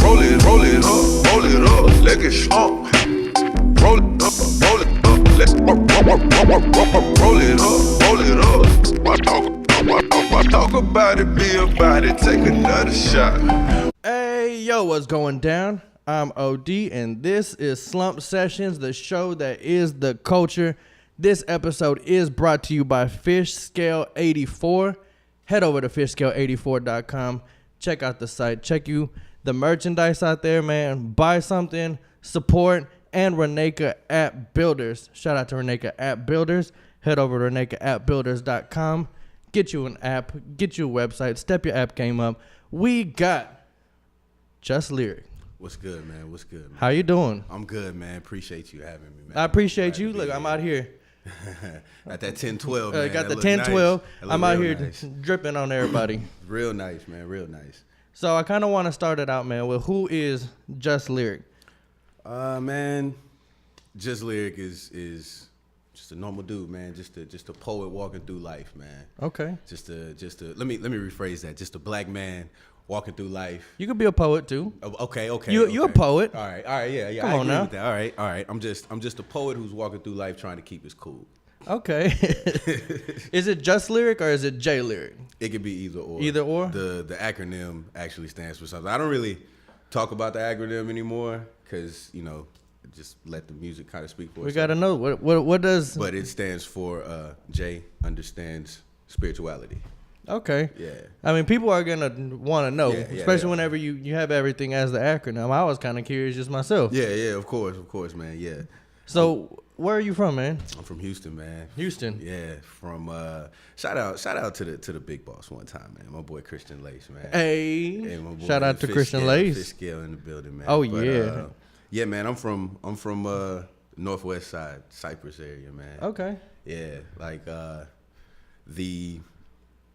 roll it up, let it slump. Roll it up, let's roll it up. Talk about it, be about it, take another shot. Hey, yo, what's going down? I'm OD, and this is SlumpedSessions, the show that is the culture. This episode is brought to you by FishScale84. Head over to fishscale84.com. Check out the site. Check the merchandise out there, man. Buy something, support, and Reneka App Builders. Shout out to Reneka App Builders. Head over to RenekaAppBuilders.com. Get you an app. Get you a website. Step your app game up. We got JLyric. What's good, man? What's good, man? How you doing? I'm good, man. Appreciate you having me, man. I appreciate you. Look, I'm out here. At that 10-12, man. Got the that 10-12. nice. I'm out here nice. dripping on everybody. Real nice, man. Real nice. So I kind of want to start it out, man, with who is JLyric? Man, JLyric is just a normal dude, man. Just a poet walking through life, man. Okay. Just a let me rephrase that. Just a black man walking through life. You could be a poet too. Okay. You're a poet. All right, yeah. Come I on agree now. with that. All right. I'm just a poet who's walking through life trying to keep his cool. Okay. Is it JLyric or is it JLyric? It could be either or. Either or? The acronym actually stands for something. I don't really talk about the acronym anymore because, just let the music kind of speak for itself. We got to know. What does... But it stands for J understands spirituality. Okay. Yeah. I mean, people are going to want to know, especially whenever you have everything as the acronym. I was kind of curious just myself. Yeah, of course, man, yeah. So, where are you from, man? I'm from Houston, man. Houston. Yeah, from shout out to the big boss one time, man. My boy Christian Lace, man. Hey, my boy shout out to Christian Lace. Fish Scale in the building, man. Oh, but, yeah. Yeah, man, I'm from northwest side, Cypress area, man. Okay. Yeah, like the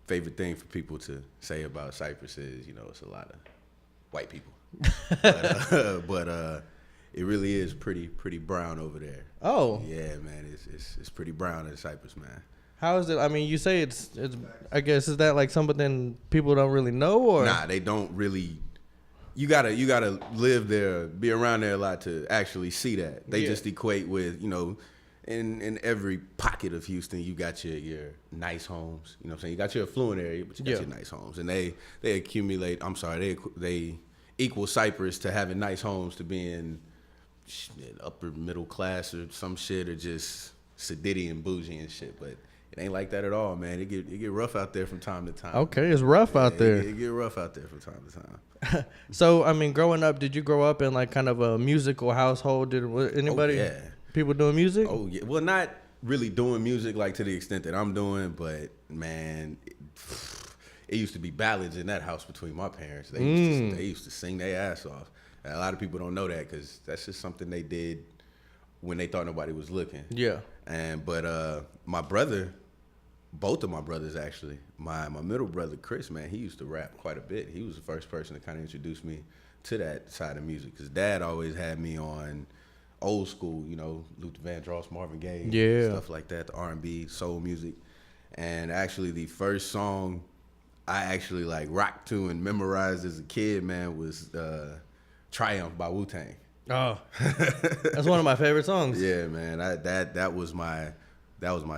favorite thing for people to say about Cypress is, it's a lot of white people. but it really is pretty brown over there. Oh. Yeah, man, it's pretty brown in Cypress, man. How is it? I mean, you say it's. I guess, is that like something people don't really know, or? Nah, they don't really. You gotta live there, be around there a lot to actually see that. They just equate with, in every pocket of Houston, you got your nice homes. You know what I'm saying? You got your affluent area, but you got your nice homes, and they accumulate. I'm sorry, they equal Cypress to having nice homes to being upper middle class or some shit, or just sedity and bougie and shit. But it ain't like that at all, man. It get rough out there from time to time. Okay, it's rough out there. It get rough out there from time to time. So, I mean, growing up, did you grow up in like kind of a musical household? Did anybody? Oh, yeah. People doing music? Oh yeah. Well, not really doing music like to the extent that I'm doing, but man, it used to be ballads in that house between my parents. They used to sing their ass off. And a lot of people don't know that because that's just something they did when they thought nobody was looking. Yeah. But my brother, both of my brothers actually, my middle brother Chris, man, he used to rap quite a bit. He was the first person to kind of introduce me to that side of music because Dad always had me on old school, Luther Vandross, Marvin Gaye, stuff like that, the R&B, soul music. And actually the first song I actually like rocked to and memorized as a kid, man, was Triumph by Wu-Tang. Oh, that's one of my favorite songs. Yeah, man, that was my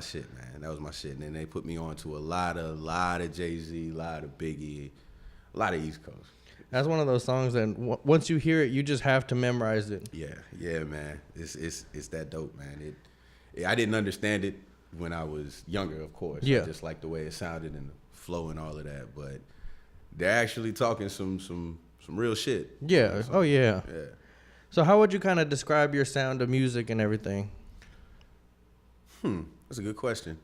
shit, man. That was my shit. And then they put me on to a lot of Jay-Z, a lot of Biggie, a lot of East Coast. That's one of those songs that once you hear it, you just have to memorize it. Yeah, man. It's that dope, man. I didn't understand it when I was younger, of course. Yeah. I just like the way it sounded and the flow and all of that. But they're actually talking some real shit. Yeah. Oh yeah. Yeah. So how would you kind of describe your sound of music and everything? That's a good question.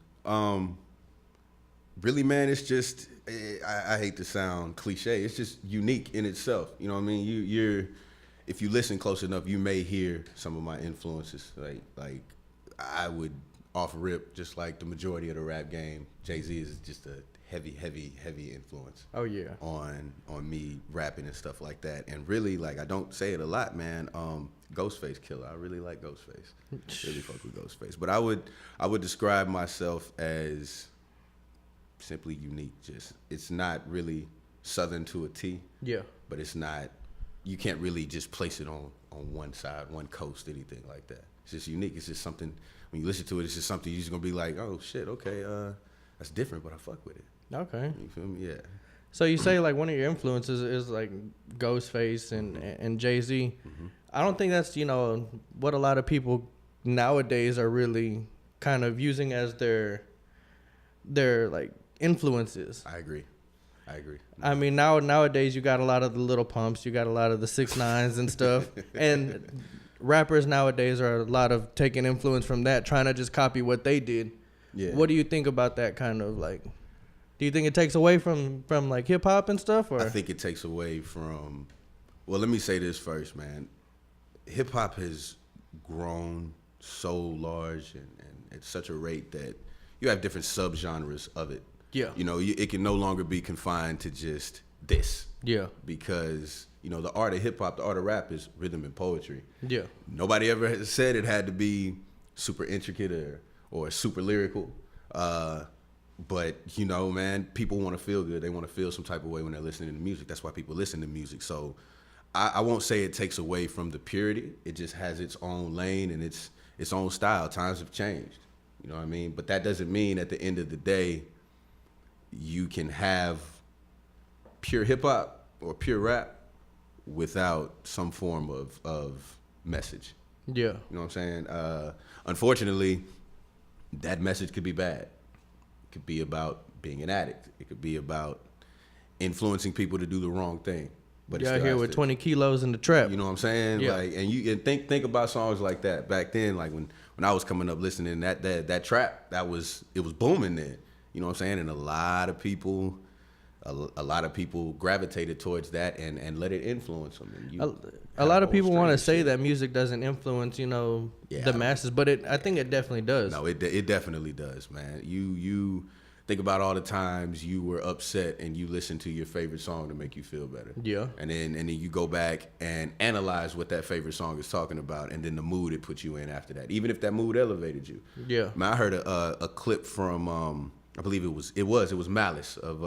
Really, man, it's just, I hate to sound cliche. It's just unique in itself. You know what I mean? If you listen close enough, you may hear some of my influences. Like I would off rip, just like the majority of the rap game, Jay-Z is just a heavy influence. Oh yeah. On me rapping and stuff like that. And really, like, I don't say it a lot, man. Ghostface Killer. I really like Ghostface. Really fuck with Ghostface. But I would describe myself as simply unique. Just, it's not really Southern to a T. Yeah. But it's not you can't really just place it on one side, one coast, anything like that. It's just unique. It's just something, when you listen to it, it's just something you're just gonna be like, oh shit, okay, that's different, but I fuck with it. Okay. You feel me? Yeah. So you say like one of your influences is like Ghostface and Jay-Z. Mm-hmm. I don't think that's, what a lot of people nowadays are really kind of using as their like influences. I agree. I mean, nowadays you got a lot of the Little Pumps, you got a lot of the 6ix9ines and stuff, and rappers nowadays are a lot of taking influence from that, trying to just copy what they did. Yeah. What do you think about that kind of like? Do you think it takes away from like hip hop and stuff, or? I think it takes away from. Well, let me say this first, man. Hip hop has grown so large and at such a rate that you have different subgenres of it. Yeah. It can no longer be confined to just this. Yeah. Because, the art of hip hop, the art of rap is rhythm and poetry. Yeah. Nobody ever has said it had to be super intricate or super lyrical. But, man, people want to feel good. They want to feel some type of way when they're listening to music. That's why people listen to music. So I won't say it takes away from the purity. It just has its own lane and its own style. Times have changed. You know what I mean? But that doesn't mean at the end of the day, you can have pure hip hop or pure rap without some form of message. Yeah. You know what I'm saying? Unfortunately, that message could be bad. It could be about being an addict. It could be about influencing people to do the wrong thing. But out here with 20 kilos in the trap. You know what I'm saying? Yeah. Like, and you think about songs like that back then. Like when I was coming up listening that trap, it was booming then. You know what I'm saying? And a lot of people gravitated towards that and let it influence them. And a lot of people want to say that music doesn't influence, the masses, but I think it definitely does. No, it definitely does, man. You think about all the times you were upset and you listened to your favorite song to make you feel better. Yeah. And then you go back and analyze what that favorite song is talking about, and then the mood it puts you in after that, even if that mood elevated you. Yeah. Man, I heard a clip from I believe it was Malice of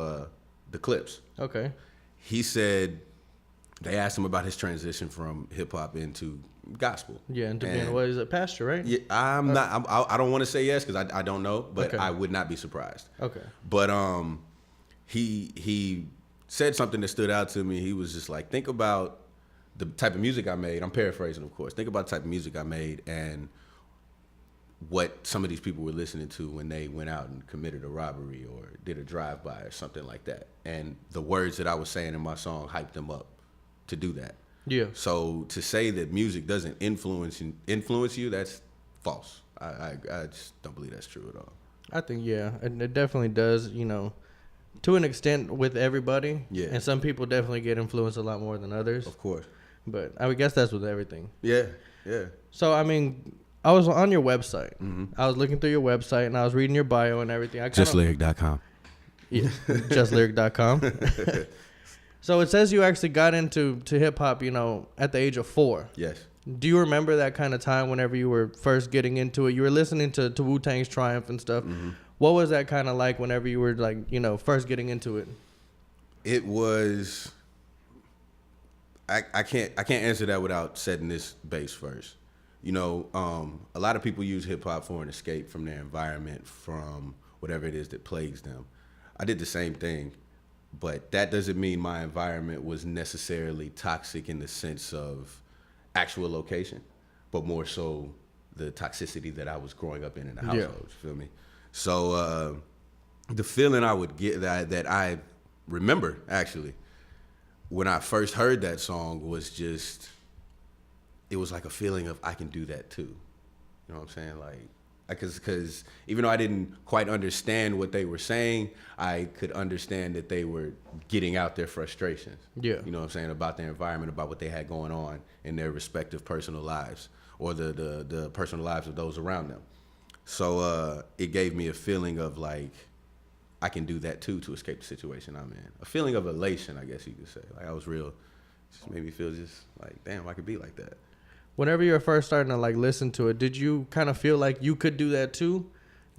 the Clips. Okay. He said they asked him about his transition from hip hop into gospel. Yeah, into being what is it, pastor, right? Yeah, I don't want to say yes because I don't know, but Okay. I would not be surprised. Okay. But he said something that stood out to me. He was just like, think about the type of music I made. I'm paraphrasing, of course. Think about the type of music I made and what some of these people were listening to when they went out and committed a robbery or did a drive-by or something like that. And the words that I was saying in my song hyped them up to do that. Yeah. So to say that music doesn't influence you, that's false. I just don't believe that's true at all. I think, yeah, it definitely does, to an extent with everybody. Yeah. And some people definitely get influenced a lot more than others. Of course. But I would guess that's with everything. Yeah. So, I mean, I was on your website. Mm-hmm. I was looking through your website and I was reading your bio and everything. JustLyric.com. Yeah, JustLyric.com. So it says you actually got into hip hop, at the age of 4. Yes. Do you remember that kind of time whenever you were first getting into it? You were listening to Wu-Tang's Triumph and stuff. Mm-hmm. What was that kind of like whenever you were like, first getting into it? It was. I can't answer that without setting this base first. A lot of people use hip hop for an escape from their environment, from whatever it is that plagues them. I did the same thing, but that doesn't mean my environment was necessarily toxic in the sense of actual location, but more so the toxicity that I was growing up in the household. Yeah. You feel me? So the feeling I would get that I remember actually when I first heard that song was just, it was like a feeling of I can do that too. You know what I'm saying? Like, because even though I didn't quite understand what they were saying, I could understand that they were getting out their frustrations. Yeah. You know what I'm saying? About their environment, about what they had going on in their respective personal lives or the personal lives of those around them. So it gave me a feeling of like, I can do that too to escape the situation I'm in. A feeling of elation, I guess you could say. Like I was real, just made me feel just like, damn, I could be like that. Whenever you were first starting to like listen to it, did you kind of feel like you could do that too?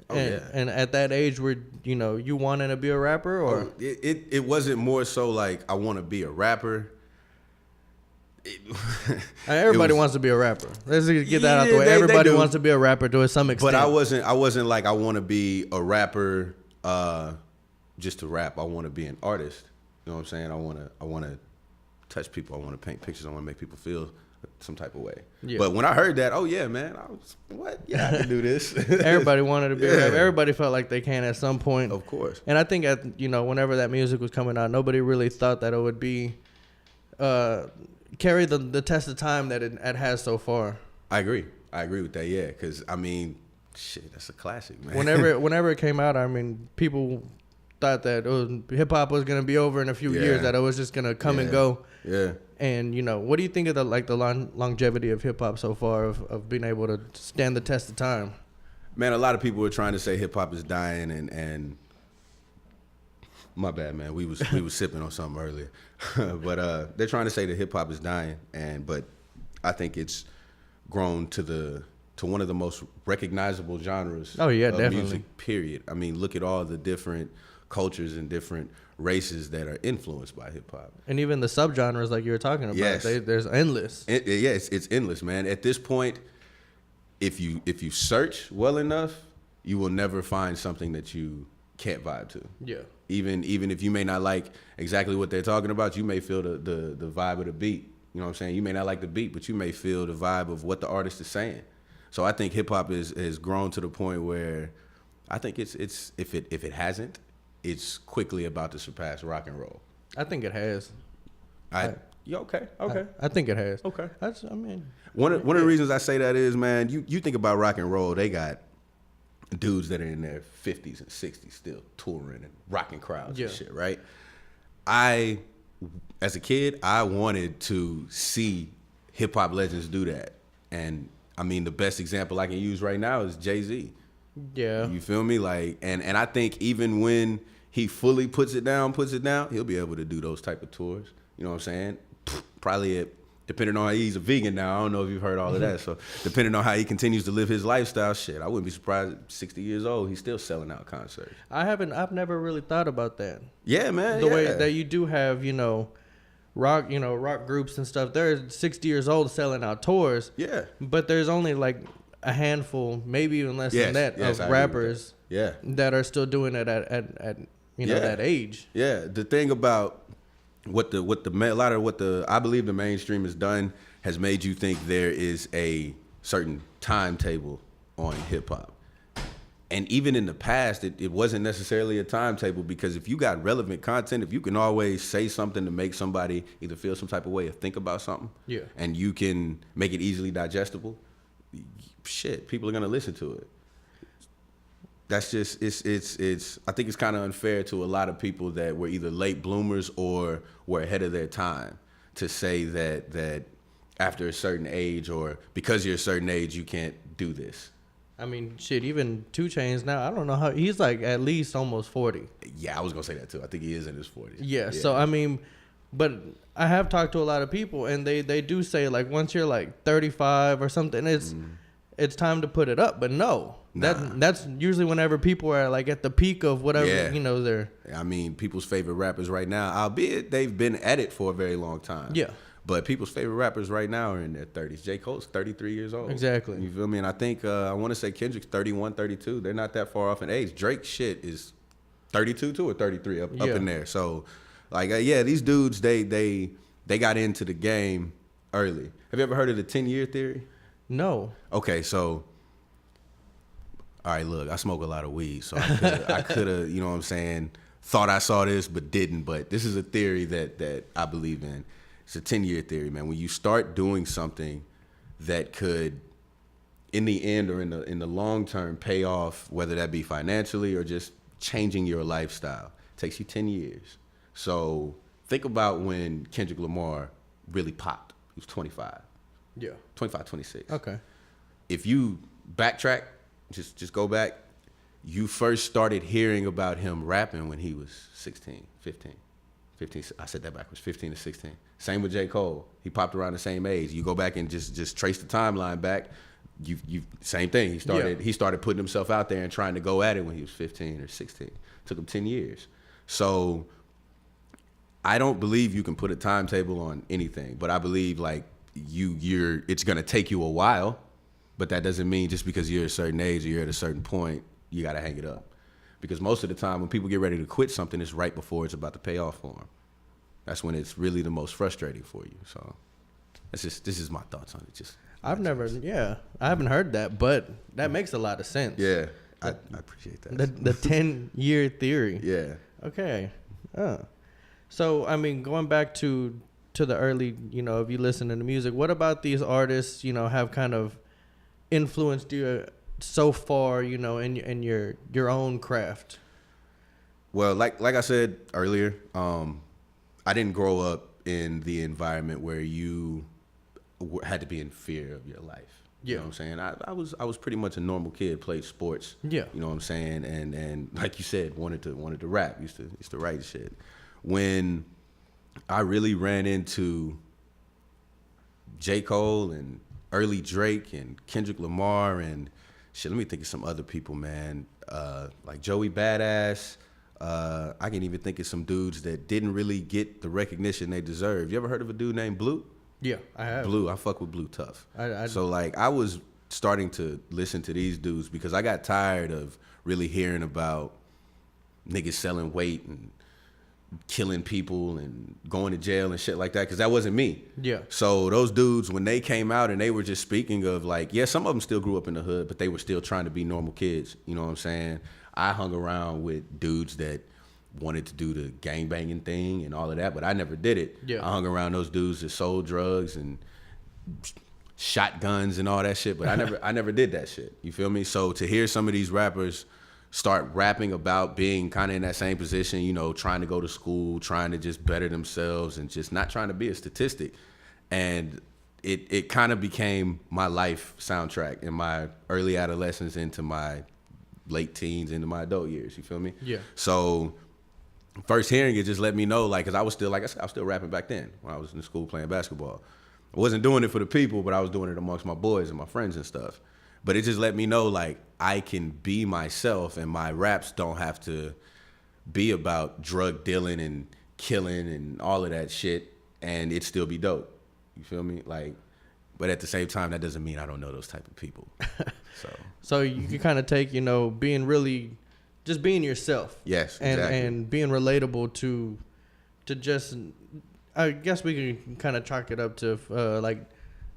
Oh, and, yeah. And at that age, were you wanting to be a rapper or? It wasn't more so like I want to be a rapper. Everybody wants to be a rapper. Let's get that out the way. They Everybody do. wants to be a rapper to some extent. But I wasn't like I want to be a rapper just to rap. I want to be an artist. You know what I'm saying? I want to touch people. I want to paint pictures. I want to make people feel some type of way. Yeah. But when I heard that, oh yeah, man, I was what? Yeah, I can do this. Everybody wanted to be a rapper. Everybody felt like they can at some point. Of course. And I think whenever that music was coming out, nobody really thought that it would be carry the test of time that it has so far. I agree with that. Yeah, because I mean, shit, that's a classic, man. Whenever it came out, I mean, people thought that hip hop was gonna be over in a few years, that it was just gonna come and go. Yeah. And what do you think of the longevity of hip hop so far, of being able to stand the test of time? Man, a lot of people were trying to say hip hop is dying, and my bad, man. We was sipping on something earlier, but they're trying to say that hip hop is dying, but I think it's grown to one of the most recognizable genres. Oh yeah, of definitely. Music. Period. I mean, look at all the different cultures and different races that are influenced by hip hop, and even the subgenres like you were talking about. Yes. There's endless. It's endless, man. At this point, if you search well enough, you will never find something that you can't vibe to. Yeah. Even if you may not like exactly what they're talking about, you may feel the vibe of the beat. You know what I'm saying? You may not like the beat, but you may feel the vibe of what the artist is saying. So I think hip hop has grown to the point where I think it's if it hasn't, it's quickly about to surpass rock and roll. I think it has. Okay. I think it has. Okay. One of the reasons I say that is, man, you think about rock and roll, they got dudes that are in their 50s and 60s still touring and rocking crowds and shit, right? As a kid, I wanted to see hip hop legends do that. And I mean, the best example I can use right now is Jay-Z. Yeah. You feel me? Like, and I think even when he fully puts it down, he'll be able to do those type of tours. You know what I'm saying? Probably depending on how he's a vegan now. I don't know if you've heard all of that. So depending on how he continues to live his lifestyle, shit, I wouldn't be surprised at 60 years old, he's still selling out concerts. I've never really thought about that. Yeah, man. The way that you do have, rock groups and stuff, they're 60 years old selling out tours. Yeah. But there's only like a handful, maybe even less than that, of rappers that are still doing it at that age. Yeah. The thing about a lot of what I believe the mainstream has done has made you think there is a certain timetable on hip hop. And even in the past, it wasn't necessarily a timetable, because if you got relevant content, if you can always say something to make somebody either feel some type of way or think about something, and you can make it easily digestible, shit, people are gonna listen to it. That's just it's. I think it's kind of unfair to a lot of people that were either late bloomers or were ahead of their time to say that after a certain age or because you're a certain age you can't do this. I mean, shit, even 2 Chainz now, I don't know how, he's like at least almost 40. Yeah, I was going to say that too. I think he is in his 40s. Yeah, so I mean, but I have talked to a lot of people, and they do say, like, once you're like 35 or something, it's time to put it up. But no, that's usually whenever people are like at the peak of whatever, they're. I mean, people's favorite rappers right now, albeit they've been at it for a very long time. Yeah. But people's favorite rappers right now are in their 30s. J. Cole's 33 years old. Exactly. You feel me? And I think, I want to say Kendrick's 31, 32. They're not that far off in age. Drake's shit is 32 too or 33 up in there. So, like, these dudes, they got into the game early. Have you ever heard of the 10-year theory? No. Okay, so, all right, look, I smoke a lot of weed, so I could have, you know what I'm saying, thought I saw this but didn't. But this is a theory that I believe in. It's a 10-year theory, man. When you start doing something that could, in the end or in the long term, pay off, whether that be financially or just changing your lifestyle, it takes you 10 years. So think about when Kendrick Lamar really popped. He was 25. Yeah. 25, 26. Okay. If you backtrack, just go back, you first started hearing about him rapping when he was 16, 15. I said that backwards, 15 to 16. Same with J. Cole. He popped around the same age. You go back and just trace the timeline back. You same thing. He started putting himself out there and trying to go at it when he was 15 or 16. Took him 10 years. So I don't believe you can put a timetable on anything, but I believe like it's gonna take you a while, but that doesn't mean just because you're a certain age or you're at a certain point, you gotta hang it up. Because most of the time when people get ready to quit something, it's right before it's about to pay off for them. That's when it's really the most frustrating for you. So this is my thoughts on it. I haven't heard that, but that makes a lot of sense. Yeah, I appreciate that. The 10-year theory. Yeah. Okay. So, I mean, going back to the early, if you listen to the music, what about these artists, have kind of influenced you so far, in your own craft? Well, like I said earlier, I didn't grow up in the environment where you had to be in fear of your life. Yeah. You know what I'm saying? I was pretty much a normal kid, played sports. Yeah. You know what I'm saying? And like you said, wanted to rap, used to write shit. When I really ran into J. Cole and early Drake and Kendrick Lamar and shit, let me think of some other people, man. Like Joey Badass. I can even think of some dudes that didn't really get the recognition they deserve. You ever heard of a dude named Blue? Yeah, I have. Blue, I fuck with Blue tough. I So like I was starting to listen to these dudes because I got tired of really hearing about niggas selling weight and killing people and going to jail and shit like that, because that wasn't me. Yeah. So those dudes, when they came out and they were just speaking of like, yeah, some of them still grew up in the hood, but they were still trying to be normal kids. You know what I'm saying? I hung around with dudes that wanted to do the gangbanging thing and all of that, but I never did it. Yeah. I hung around those dudes that sold drugs and shotguns and all that shit, but I never did that shit. You feel me? So to hear some of these rappers start rapping about being kind of in that same position, trying to go to school, trying to just better themselves and just not trying to be a statistic. And it kind of became my life soundtrack in my early adolescence into my late teens, into my adult years. You feel me? Yeah. So first hearing it just let me know, like, because I was still, like I said, I was still rapping back then when I was in school playing basketball. I wasn't doing it for the people, but I was doing it amongst my boys and my friends and stuff. But it just let me know, like, I can be myself and my raps don't have to be about drug dealing and killing and all of that shit, and it still be dope. You feel me? Like, but at the same time, that doesn't mean I don't know those type of people. So you can kind of take, just being yourself. Yes, exactly. And being relatable to just, I guess we can kind of chalk it up to like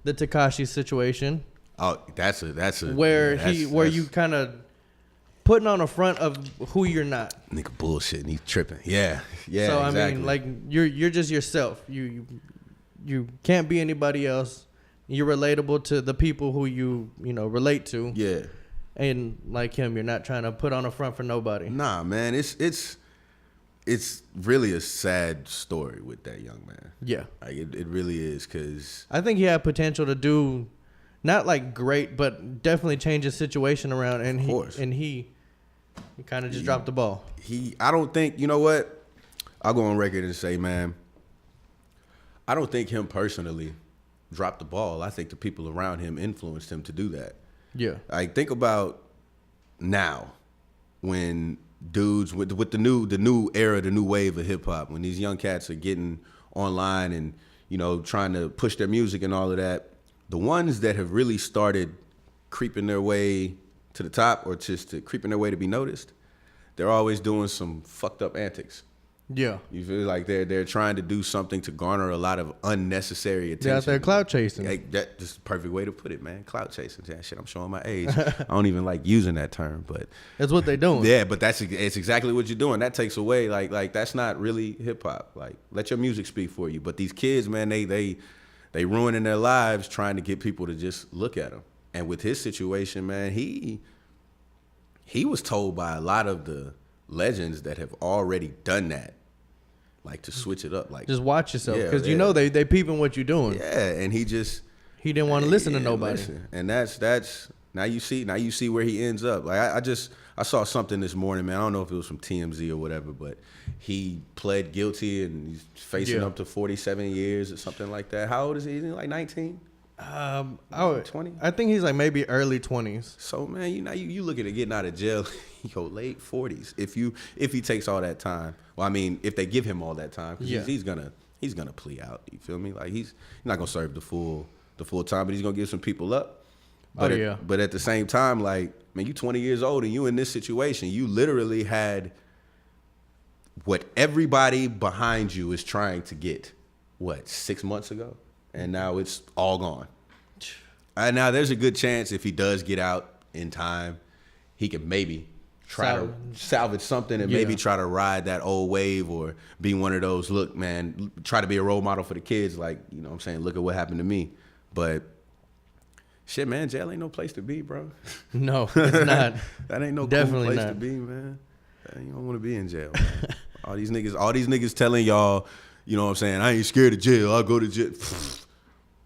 the Tekashi situation. Oh, that's a where you kind of putting on a front of who you're not. Nigga bullshit and he's tripping. Yeah. So exactly. I mean, like you're just yourself. You can't be anybody else. You're relatable to the people who you relate to. Yeah. And like him, you're not trying to put on a front for nobody. Nah, man, it's really a sad story with that young man. Yeah. Like it really is, because I think he had potential to do not like great, but definitely change his situation around, and he kind of just dropped the ball. I don't think, you know what? I'll go on record and say, man, I don't think him personally dropped the ball. I think the people around him influenced him to do that. Yeah. Like, think about now when dudes with the new era, the new wave of hip hop, when these young cats are getting online and, trying to push their music and all of that. The ones that have really started creeping their way to the top or just creeping their way to be noticed, they're always doing some fucked up antics. Yeah. You feel like they're trying to do something to garner a lot of unnecessary attention. They're out there clout chasing. Like, that's just the perfect way to put it, man. Clout chasing. Yeah, shit, I'm showing my age. I don't even like using that term, but that's what they're doing. Yeah, but it's exactly what you're doing. That takes away like that's not really hip hop. Like, let your music speak for you. But these kids, man, they ruining their lives trying to get people to just look at them. And with his situation, man, he was told by a lot of the legends that have already done that, like, to switch it up. Like, just watch yourself, because yeah. they peeping what you're doing. Yeah, and he didn't want to listen to nobody. Listen. And that's now you see where he ends up. Like, I saw something this morning, man. I don't know if it was from TMZ or whatever, but he pled guilty and he's facing up to 47 years or something like that. How old is he? Is he like 19? 20? I think he's like maybe early 20s. So man, you look at it getting out of jail, late 40s. If he takes all that time, well, I mean, if they give him all that time, because he's gonna plea out. You feel me? Like he's not gonna serve the full time, but he's gonna give some people up. But but at the same time, like, man, you 20 years old and you in this situation, you literally had what everybody behind you is trying to get, 6 months ago? And now it's all gone. And now there's a good chance if he does get out in time, he can maybe try to salvage something and maybe try to ride that old wave or be one of those, look, man, try to be a role model for the kids. Like, you know what I'm saying? Look at what happened to me. But shit, man, jail ain't no place to be, bro. No, it's not. That ain't no Definitely cool place not. to be, man. You don't want to be in jail, man. All these niggas telling y'all, you know what I'm saying, I ain't scared of jail, I'll go to jail.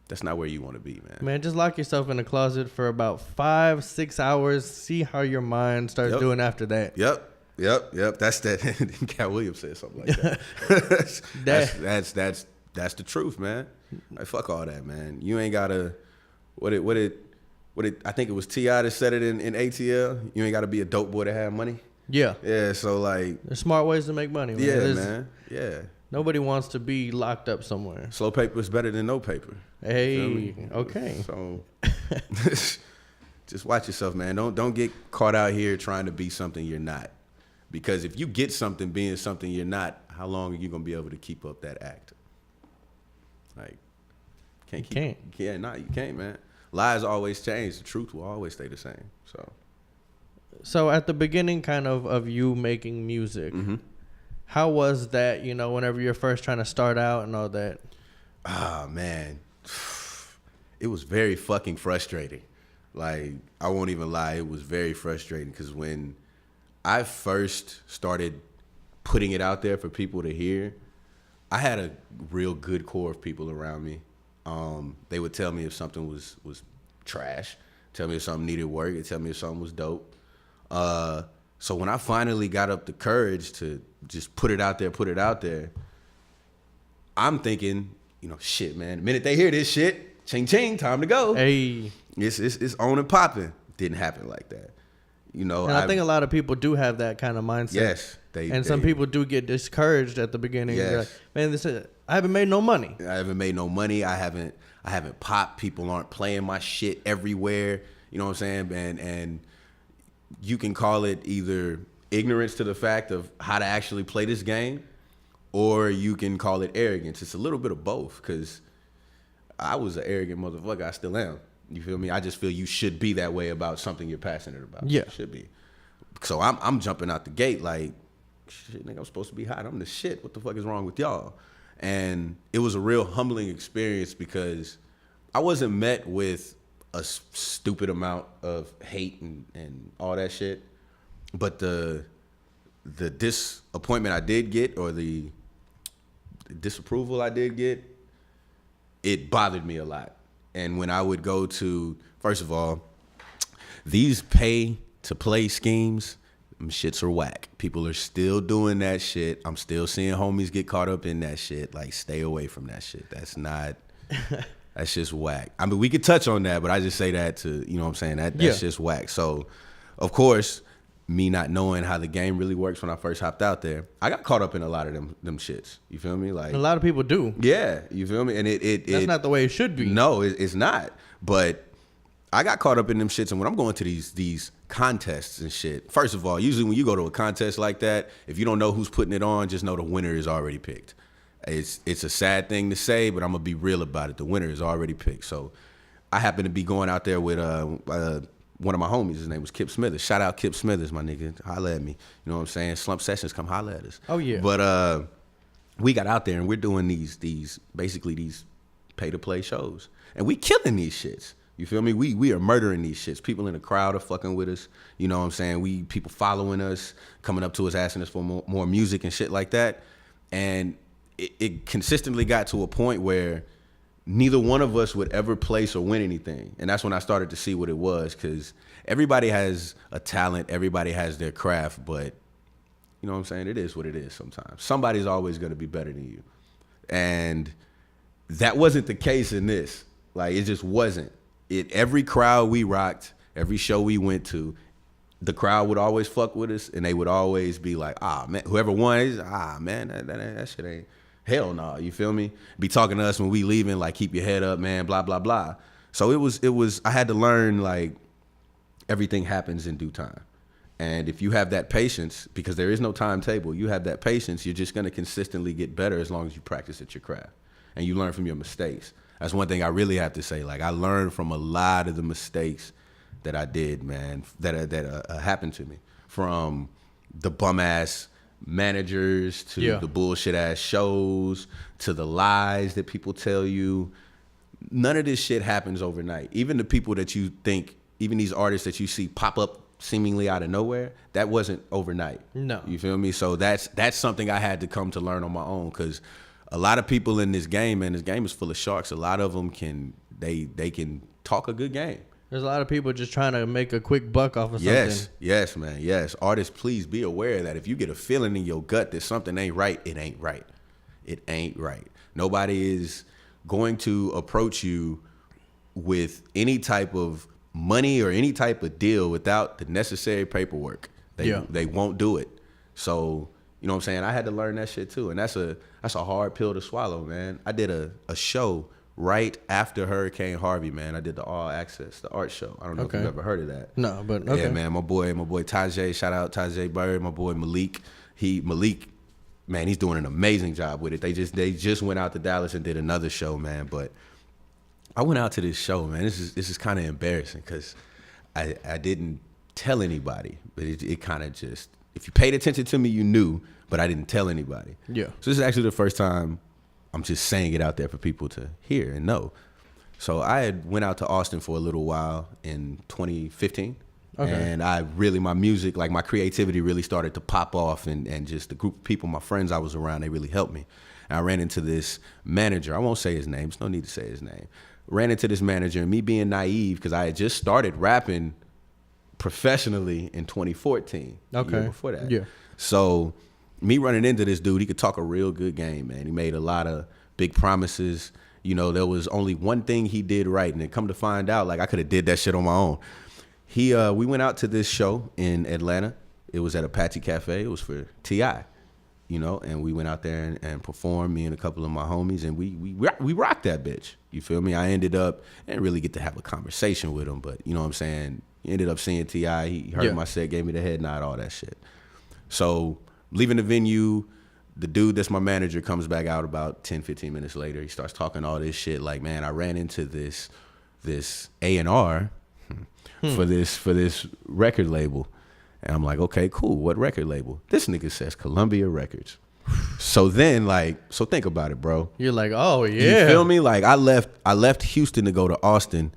That's not where you want to be, man. Man, just lock yourself in the closet for about 5-6 hours. See how your mind starts doing after that. Yep. That's that. Cat Williams said something like that. That's the truth, man. Like, fuck all that, man. You ain't gotta. What it. I think it was T.I. that said it in ATL. You ain't gotta be a dope boy to have money. Yeah. Yeah. So like, there's smart ways to make money. Man. Yeah, man. Yeah. Nobody wants to be locked up somewhere. Slow paper is better than no paper. Hey, okay. So just watch yourself, man. Don't get caught out here trying to be something you're not. Because if you get something being something you're not, how long are you gonna be able to keep up that act? Like, you can't, man. Lies always change. The truth will always stay the same. So at the beginning, kind of you making music. Mm-hmm. How was that, whenever you're first trying to start out and all that? Ah, man. It was very fucking frustrating. Like, I won't even lie. It was very frustrating because when I first started putting it out there for people to hear, I had a real good core of people around me. They would tell me if something was trash, tell me if something needed work, and tell me if something was dope. So when I finally got up the courage to just put it out there, I'm thinking, shit, man, the minute they hear this shit, ching ching, time to go. Hey. It's on and popping. Didn't happen like that. And I think a lot of people do have that kind of mindset. Yes. Some people do get discouraged at the beginning. Yes. Like, man, I haven't made no money. I haven't popped. People aren't playing my shit everywhere. You know what I'm saying? And you can call it either ignorance to the fact of how to actually play this game, or you can call it arrogance. It's a little bit of both, because I was an arrogant motherfucker. I still am. You feel me? I just feel you should be that way about something you're passionate about. Yeah. You should be. So I'm jumping out the gate like, shit, nigga, I'm supposed to be hot. I'm the shit. What the fuck is wrong with y'all? And it was a real humbling experience because I wasn't met with a stupid amount of hate and all that shit. But the disappointment I did get, or the disapproval I did get, it bothered me a lot. And when I would go to, first of all, these pay-to-play schemes, them shits are whack. People are still doing that shit. I'm still seeing homies get caught up in that shit. Like, stay away from that shit. That's just whack. I mean, we could touch on that, but I just say that to, you know what I'm saying? That's just whack. So, of course, me not knowing how the game really works when I first hopped out there, I got caught up in a lot of them shits. You feel me? Like, a lot of people do. Yeah, you feel me? And that's not the way it should be. No, it's not. But I got caught up in them shits, and when I'm going to these contests and shit, first of all, usually when you go to a contest like that, if you don't know who's putting it on, just know the winner is already picked. It's a sad thing to say, but I'm gonna be real about it. The winner is already picked. So I happen to be going out there with one of my homies. His name was Kip Smithers. Shout out Kip Smithers, my nigga. Holla at me. You know what I'm saying? SlumpedSessions, come holla at us. Oh yeah. But we got out there and we're doing these pay-to-play shows, and we killing these shits. You feel me? We are murdering these shits. People in the crowd are fucking with us. You know what I'm saying? People following us, coming up to us, asking us for more music and shit like that. And it consistently got to a point where neither one of us would ever place or win anything. And that's when I started to see what it was, because everybody has a talent, everybody has their craft, but you know what I'm saying? It is what it is sometimes. Somebody's always going to be better than you. And that wasn't the case in this. Like, it just wasn't. Every crowd we rocked, every show we went to, the crowd would always fuck with us, and they would always be like, man, whoever won, man, that shit ain't, hell no, you feel me? Be talking to us when we leaving, like, keep your head up, man, blah, blah, blah. So it was, I had to learn, like, everything happens in due time. And if you have that patience, because there is no timetable, you have that patience, you're just going to consistently get better as long as you practice at your craft and you learn from your mistakes. That's one thing I really have to say. Like, I learned from a lot of the mistakes that I did, man, that happened to me, from the bum ass managers to the bullshit ass shows to the lies that people tell you. None of this shit happens overnight. Even the people that you think, even these artists that you see pop up seemingly out of nowhere, that wasn't overnight. No. You feel me? So that's something I had to come to learn on my own, because a lot of people in this game, man, this game is full of sharks. A lot of them can talk a good game. There's a lot of people just trying to make a quick buck off of something. Yes, man, yes. Artists, please be aware that if you get a feeling in your gut that something ain't right, it ain't right. It ain't right. Nobody is going to approach you with any type of money or any type of deal without the necessary paperwork. They won't do it. So, you know what I'm saying? I had to learn that shit too. And that's a hard pill to swallow, man. I did a show right after Hurricane Harvey, man. I did the All Access, the art show. I don't know if you've ever heard of that. No, but okay. Yeah, man, my boy Tajay, shout out Tajay Bird, my boy Malik. Malik, man, he's doing an amazing job with it. They just went out to Dallas and did another show, man. But I went out to this show, man. This is kind of embarrassing because I didn't tell anybody, but it kind of just, if you paid attention to me, you knew, but I didn't tell anybody. Yeah. So this is actually the first time I'm just saying it out there for people to hear and know. So I had went out to Austin for a little while in 2015. Okay. And my music, like my creativity really started to pop off, and just the group of people, my friends I was around, they really helped me. And I ran into this manager. I won't say his name. There's no need to say his name. Ran into this manager, and me being naive, because I had just started rapping professionally in 2014. Okay. The year before that. Yeah. So me running into this dude, he could talk a real good game, man. He made a lot of big promises. You know, there was only one thing he did right, and then come to find out, like, I could have did that shit on my own. We went out to this show in Atlanta. It was at Apache Cafe. It was for T.I., you know, and we went out there and performed, me and a couple of my homies, and we rocked that bitch. You feel me? I didn't really get to have a conversation with him, but you know what I'm saying? He ended up seeing T.I. He heard my set, gave me the head nod, all that shit. So leaving the venue, the dude that's my manager comes back out about 10, 15 minutes later. He starts talking all this shit like, man, I ran into this A&R for this record label. And I'm like, okay, cool. What record label? This nigga says Columbia Records. So then, so think about it, bro. You're like, oh yeah. You feel me? Like, I left Houston to go to Austin.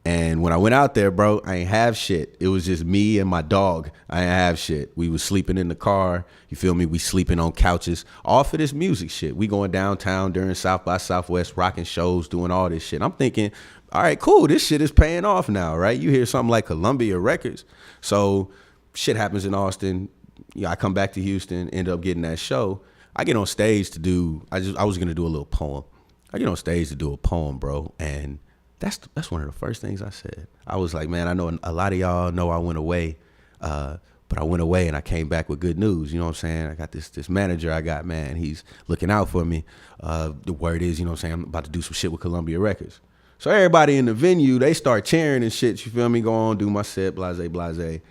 And when I went out there, bro, I ain't have shit. It was just me and my dog. I ain't have shit. We was sleeping in the car. You feel me? We sleeping on couches. All for this music shit. We going downtown during South by Southwest, rocking shows, doing all this shit. I'm thinking, all right, cool. This shit is paying off now, right? You hear something like Columbia Records. So shit happens in Austin. Yeah, I come back to Houston, end up getting that show. I get on stage to do, I was going to do a little poem. I get on stage to do a poem, bro, and that's one of the first things I said. I was like, man, I know a lot of y'all know I went away, but I went away and I came back with good news. You know what I'm saying? I got this manager I got, man. He's looking out for me. The word is, you know what I'm saying, I'm about to do some shit with Columbia Records. So everybody in the venue, they start cheering and shit. You feel me? Go on, do my set, blase, blase.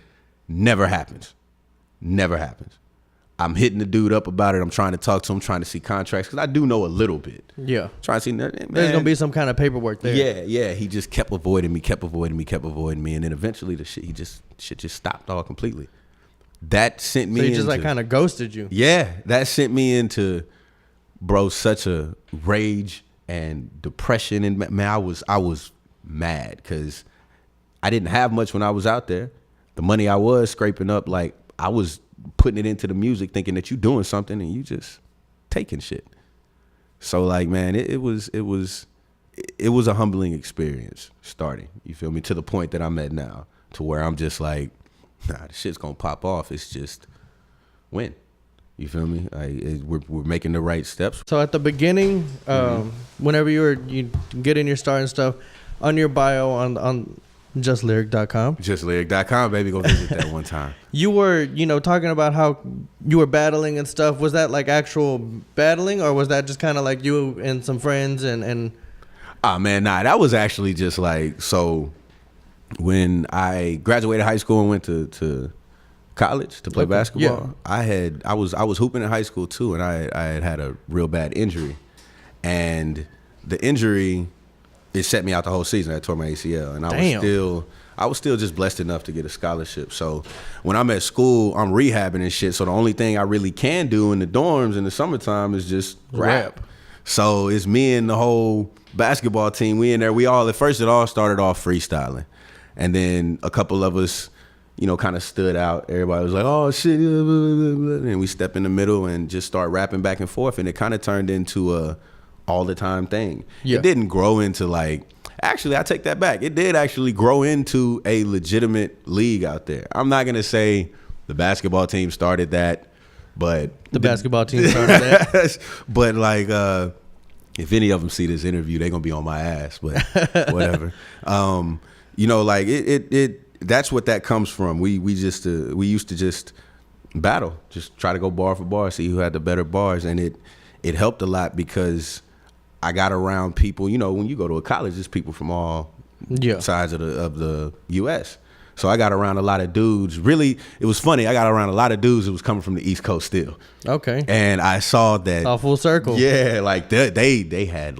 Never happens. Never happens. I'm hitting the dude up about it. I'm trying to talk to him, trying to see contracts, because I do know a little bit. Yeah. Trying to see, man, there's going to be some kind of paperwork there. Yeah. He just kept avoiding me. And then eventually shit just stopped all completely. That sent me So he just like kind of ghosted you. Yeah. That sent me into, bro, such a rage and depression. And man, I was mad because I didn't have much when I was out there. The money I was scraping up, like, I was putting it into the music thinking that you doing something and you just taking shit. So like, man, it was a humbling experience starting, you feel me, to the point that I'm at now, to where I'm just like, nah, this shit's gonna pop off. It's just when. You feel me? We're making the right steps. So at the beginning, whenever you get in your start and stuff, on your bio on jLyric.com. jLyric.com, baby. Go visit that one time. You were, talking about how you were battling and stuff. Was that like actual battling, or was that just kind of like you and some friends and? Oh man, nah. That was actually just like, so when I graduated high school and went to college to play basketball, I was hooping in high school too, and I had a real bad injury, and the injury, it set me out the whole season. I tore my ACL, and I was still just blessed enough to get a scholarship. So when I'm at school, I'm rehabbing and shit. So the only thing I really can do in the dorms in the summertime is just rap. So it's me and the whole basketball team. We in there. We all, at first it all started off freestyling, and then a couple of us, kind of stood out. Everybody was like, "Oh shit," and we step in the middle and just start rapping back and forth, and it kind of turned into a all the time thing. It didn't grow into actually, I take that back. It did actually grow into a legitimate league out there. I'm not gonna say the basketball team started that, but the basketball team started that. But if any of them see this interview, they're gonna be on my ass. But whatever. That's what that comes from. We used to just battle, just try to go bar for bar, see who had the better bars, and it helped a lot because I got around people. When you go to a college, there's people from all sides of the U.S. So I got around a lot of dudes. Really, it was funny. I got around a lot of dudes that was coming from the East Coast still. Okay. And I saw that. All full circle. Yeah, they had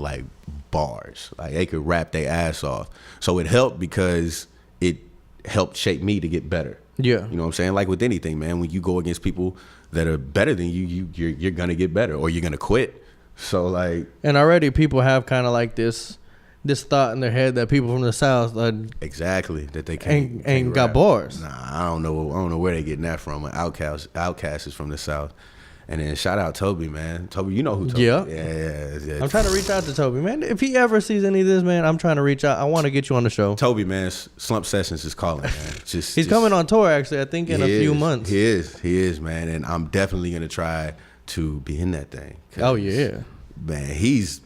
bars. They could rap their ass off. So it helped because it helped shape me to get better. Yeah. You know what I'm saying? Like with anything, man, when you go against people that are better than you're going to get better, or you're going to quit. So and already people have kind of this thought in their head that people from the South exactly that they can't got rap. Bars. Nah, I don't know where they getting that from. Outkast is from the South. And then shout out Toby, man. Toby, you know who Toby is. Yeah. I'm trying to reach out to Toby, man. If he ever sees any of this, man, I'm trying to reach out. I want to get you on the show. Toby, man, SlumpedSessions is calling, man. He's coming on tour, actually, I think, in a few months. He is, man. And I'm definitely going to try to be in that thing. Oh, yeah. Man, he's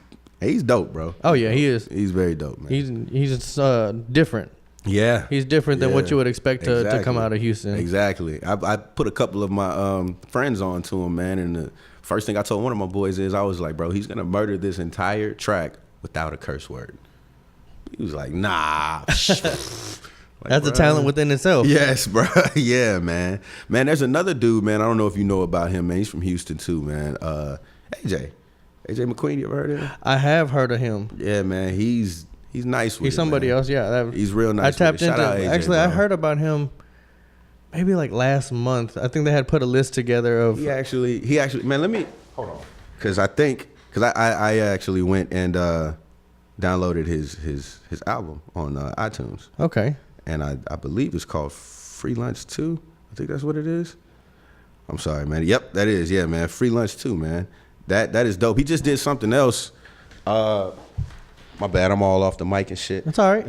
dope, bro. Oh, yeah, he is. He's very dope, man. He's different. Yeah. He's different than what you would expect to come out of Houston. Exactly. I put a couple of my friends on to him, man, and the first thing I told one of my boys is I was like, bro, he's going to murder this entire track without a curse word. He was like, nah. That's a talent within itself. Yes, bro. Yeah, man. Man, there's another dude, man. I don't know if you know about him, man. He's from Houston too, man. AJ McQueen, you ever heard of him? I have heard of him. Yeah, man. He's nice with He's somebody else, yeah. He's real nice. I tapped into AJ, actually, bro. I heard about him maybe last month. I think they had put a list together of. He actually, man, let me hold on, because I actually went and downloaded his album on iTunes. Okay. And I believe it's called Free Lunch 2. I think that's what it is. I'm sorry, man. Yep, that is. Yeah, man. Free Lunch 2, man. That is dope. He just did something else. My bad. I'm all off the mic and shit. That's all right.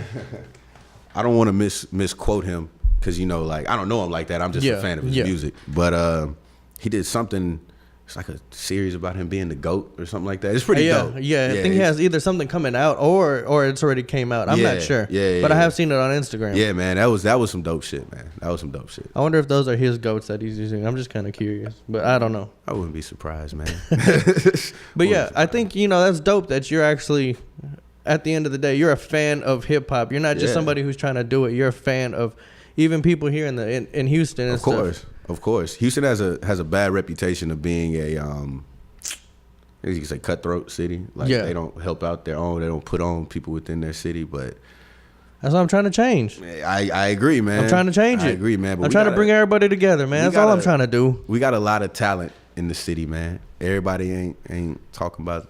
I don't want to misquote him because, I don't know him like that. I'm just a fan of his music. But he did something. It's like a series about him being the GOAT or something like that. It's pretty dope. Yeah, I think he has either something coming out or it's already came out. I'm not sure. But I have seen it on Instagram. Yeah, man. That was some dope shit, man. That was some dope shit. I wonder if those are his GOATs that he's using. I'm just kind of curious. But I don't know. I wouldn't be surprised, man. But yeah, I think, that's dope that you're actually, at the end of the day, you're a fan of hip hop. You're not just somebody who's trying to do it. You're a fan of even people here in Houston and stuff. Of course. Houston has a bad reputation of being a you can say cutthroat city. They don't help out their own. They don't put on people within their city. But that's what I'm trying to change. I agree, man. I'm trying to change it. I agree, man. But I'm trying to bring everybody together, man. That's all I'm trying to do. We got a lot of talent in the city, man. Everybody ain't talking about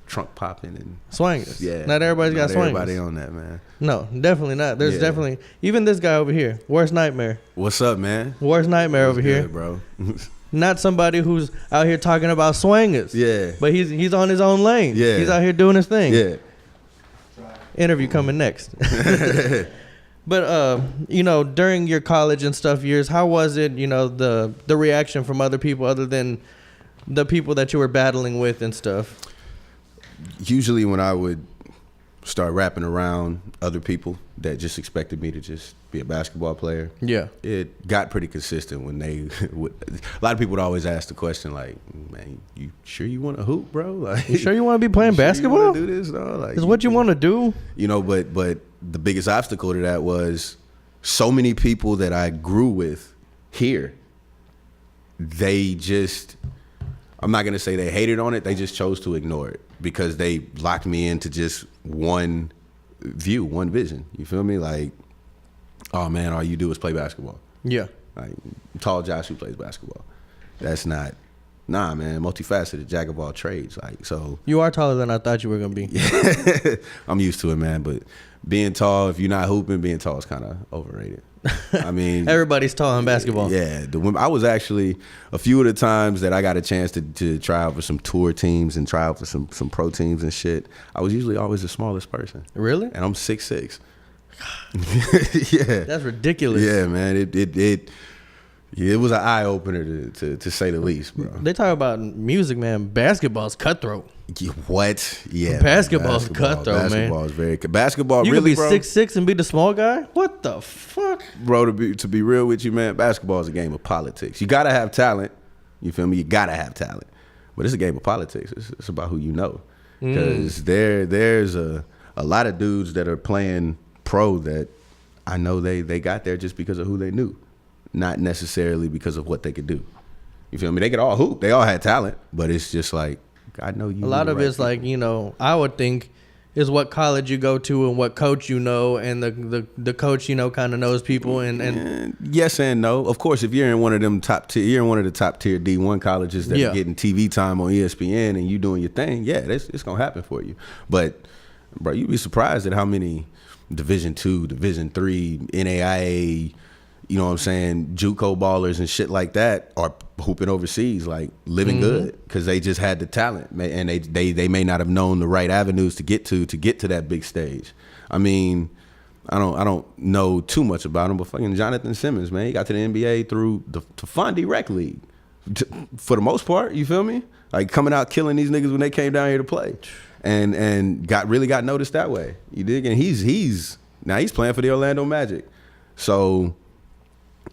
trunk popping and swangers. Yeah, not everybody's got swangers. Everybody on that, man. No, definitely not. There's definitely even this guy over here. Worst nightmare. What's up, man? Worst nightmare over here, bro. Not somebody who's out here talking about swangers. Yeah, but he's on his own lane. Yeah, he's out here doing his thing. Yeah. Interview coming next. But during your college and stuff years, how was it? The reaction from other people other than the people that you were battling with and stuff. Usually, when I would start rapping around other people that just expected me to just be a basketball player, it got pretty consistent when they would. A lot of people would always ask the question like, "Man, you sure you want to hoop, bro? Like, you sure you want to be playing basketball? You wanna do this, no? Like, is what you want to do?" But the biggest obstacle to that was so many people that I grew with here. They just, I'm not gonna say they hated on it. They just chose to ignore it because they locked me into just one view, one vision. You feel me? Like, oh man, all you do is play basketball. Yeah. Like tall Josh who plays basketball. That's not. Nah, man, multifaceted, jack of all trades. Like, so you are taller than I thought you were gonna be. I'm used to it, man. But being tall, if you're not hooping, being tall is kind of overrated. I mean, everybody's tall in basketball. Yeah, I was actually a few of the times that I got a chance to try out for some tour teams and try out for some pro teams and shit. I was usually always the smallest person. Really? And I'm 6'6". Yeah, that's ridiculous. Yeah, man. It was an eye opener to say the least, bro. They talk about music, man. Basketball's cutthroat. What? Yeah, basketball's cutthroat, man. Basketball is very basketball. You really, could be 6'6" and be the small guy. What the fuck, bro? To be real with you, man, basketball is a game of politics. You gotta have talent. You feel me? You gotta have talent, but it's a game of politics. It's about who you know, because there's a lot of dudes that are playing pro that I know they got there just because of who they knew, not necessarily because of what they could do. You feel me? They could all hoop. They all had talent, but it's just like, I know you. A lot of it's like, I would think is what college you go to and what coach you know, and the coach, kind of knows people and yes and no. Of course, if you're in one of them you're in one of the top tier D1 colleges that are getting TV time on ESPN and you doing your thing, it's gonna happen for you. But bro, you'd be surprised at how many Division II, Division III, NAIA, you know what I'm saying, JUCO ballers and shit like that are hooping overseas, like living good, because they just had the talent, and they may not have known the right avenues to get to that big stage. I mean, I don't know too much about him, but fucking Jonathan Simmons, man, he got to the NBA through the Fondy Rec League, for the most part. You feel me? Like coming out killing these niggas when they came down here to play, and got noticed that way. You dig? And he's playing for the Orlando Magic, so.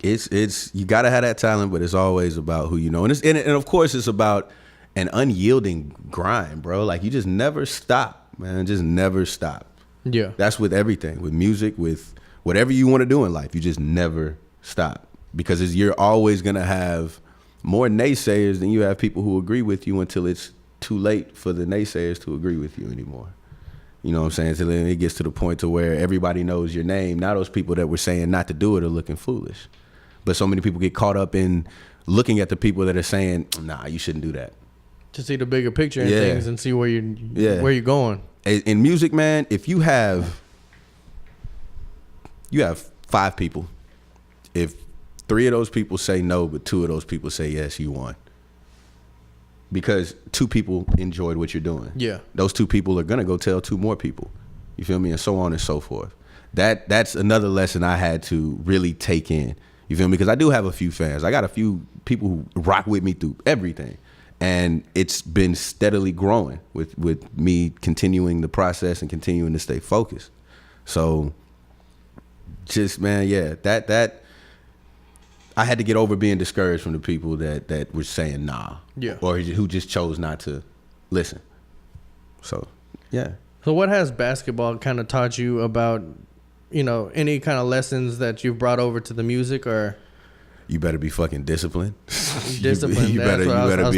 It's you gotta have that talent, but it's always about who you know, and of course it's about an unyielding grind, bro. Like you just never stop, man. Just never stop. Yeah, that's with everything, with music, with whatever you want to do in life. You just never stop, because you're always gonna have more naysayers than you have people who agree with you until it's too late for the naysayers to agree with you anymore. You know what I'm saying? Until it gets to the point to where everybody knows your name. Now those people that were saying not to do it are looking foolish. But so many people get caught up in looking at the people that are saying, nah, you shouldn't do that. To see the bigger picture and things and see where you're going. In music, man, if you have 5 people, if 3 of those people say no, but 2 of those people say yes, you won. Because 2 people enjoyed what you're doing. Yeah. Those 2 people are gonna go tell 2 more people. You feel me? And so on and so forth. That's another lesson I had to really take in. You feel me? Because I do have a few fans. I got a few people who rock with me through everything. And it's been steadily growing with me continuing the process and continuing to stay focused. So just, man, that I had to get over being discouraged from the people that were saying nah. Yeah. Or who just chose not to listen. So, yeah. So what has basketball kind of taught you about, any kind of lessons that you've brought over to the music? Or you better be fucking disciplined. Disciplined. You better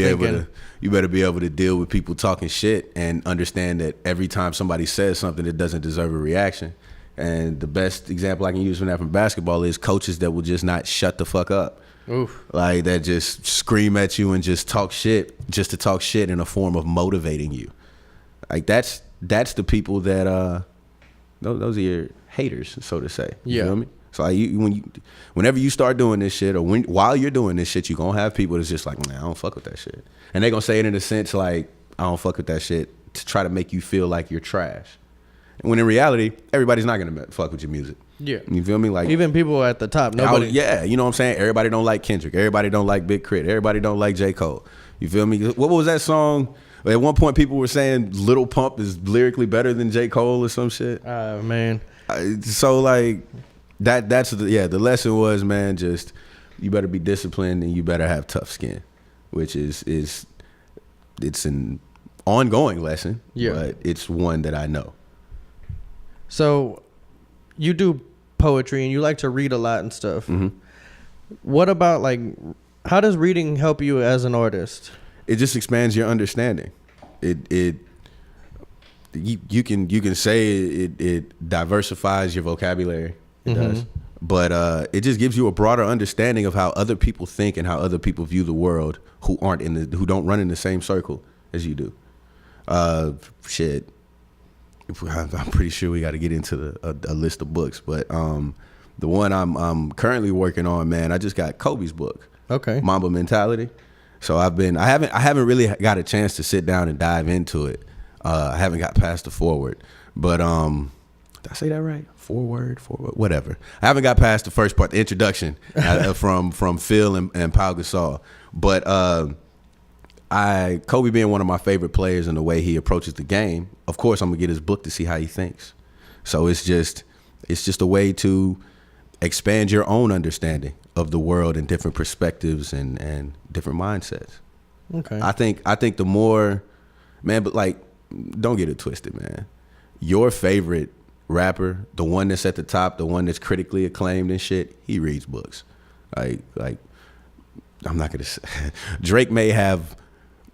be able to deal with people talking shit and understand that every time somebody says something that doesn't deserve a reaction. And the best example I can use from that from basketball is coaches that will just not shut the fuck up. Oof. Like that just scream at you and just talk shit just to talk shit in a form of motivating you. Like that's the people that those are your haters, so to say. You feel me? So like whenever you start doing this shit, or while you're doing this shit, you're gonna have people that's just like, man, I don't fuck with that shit. And they're gonna say it in a sense like, I don't fuck with that shit, to try to make you feel like you're trash. When in reality, everybody's not gonna fuck with your music. Yeah. You feel me? Like even people at the top, nobody. Yeah, you know what I'm saying? Everybody don't like Kendrick. Everybody don't like Big Crit. Everybody don't like J. Cole. You feel me? What was that song? At one point, people were saying Little Pump is lyrically better than J. Cole or some shit. Man. So like that's the lesson was, man, just you better be disciplined and you better have tough skin, which is it's an ongoing lesson. Yeah. But it's one that I know. So you do poetry and you like to read a lot and stuff. Mm-hmm. What about like, how does reading help you as an artist? It just expands your understanding. You can say it diversifies your vocabulary. It does, but it just gives you a broader understanding of how other people think and how other people view the world who don't run in the same circle as you do. Shit, I'm pretty sure we got to get into a list of books, but the one I'm currently working on, man, I just got Kobe's book. Okay, Mamba Mentality. So I haven't really got a chance to sit down and dive into it. I haven't got past the foreword, but did I say that right? Foreword, whatever. I haven't got past the first part, the introduction from Phil and Pau Gasol. But Kobe being one of my favorite players and the way he approaches the game, of course I'm gonna get his book to see how he thinks. So it's just a way to expand your own understanding of the world and different perspectives and different mindsets. Okay. I think the more, man, but like, don't get it twisted, man. Your favorite rapper, the one that's at the top, the one that's critically acclaimed and shit, he reads books. Like I'm not gonna say Drake may have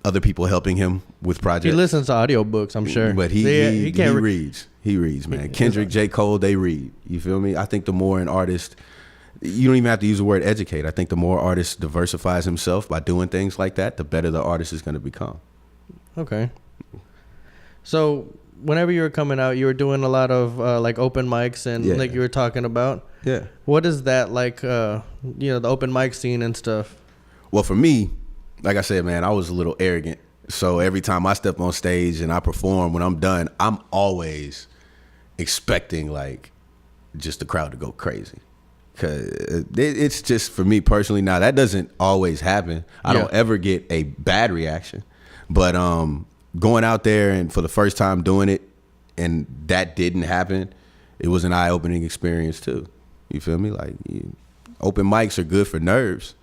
other people helping him with projects. He listens to audiobooks, I'm sure. But he reads. He reads, man. Kendrick, J. Cole, they read. You feel me? I think the more an artist, you don't even have to use the word educate. I think the more artist diversifies himself by doing things like that, the better the artist is going to become. Okay. So whenever you were coming out, you were doing a lot of like open mics and like you were talking about. Yeah. What is that like, the open mic scene and stuff? Well, for me, like I said, man, I was a little arrogant. So every time I step on stage and I perform, when I'm done, I'm always expecting like just the crowd to go crazy. Cause it's just, for me personally, now that doesn't always happen. I don't ever get a bad reaction, but going out there and for the first time doing it and that didn't happen, it was an eye-opening experience too. You feel me? Like open mics are good for nerves.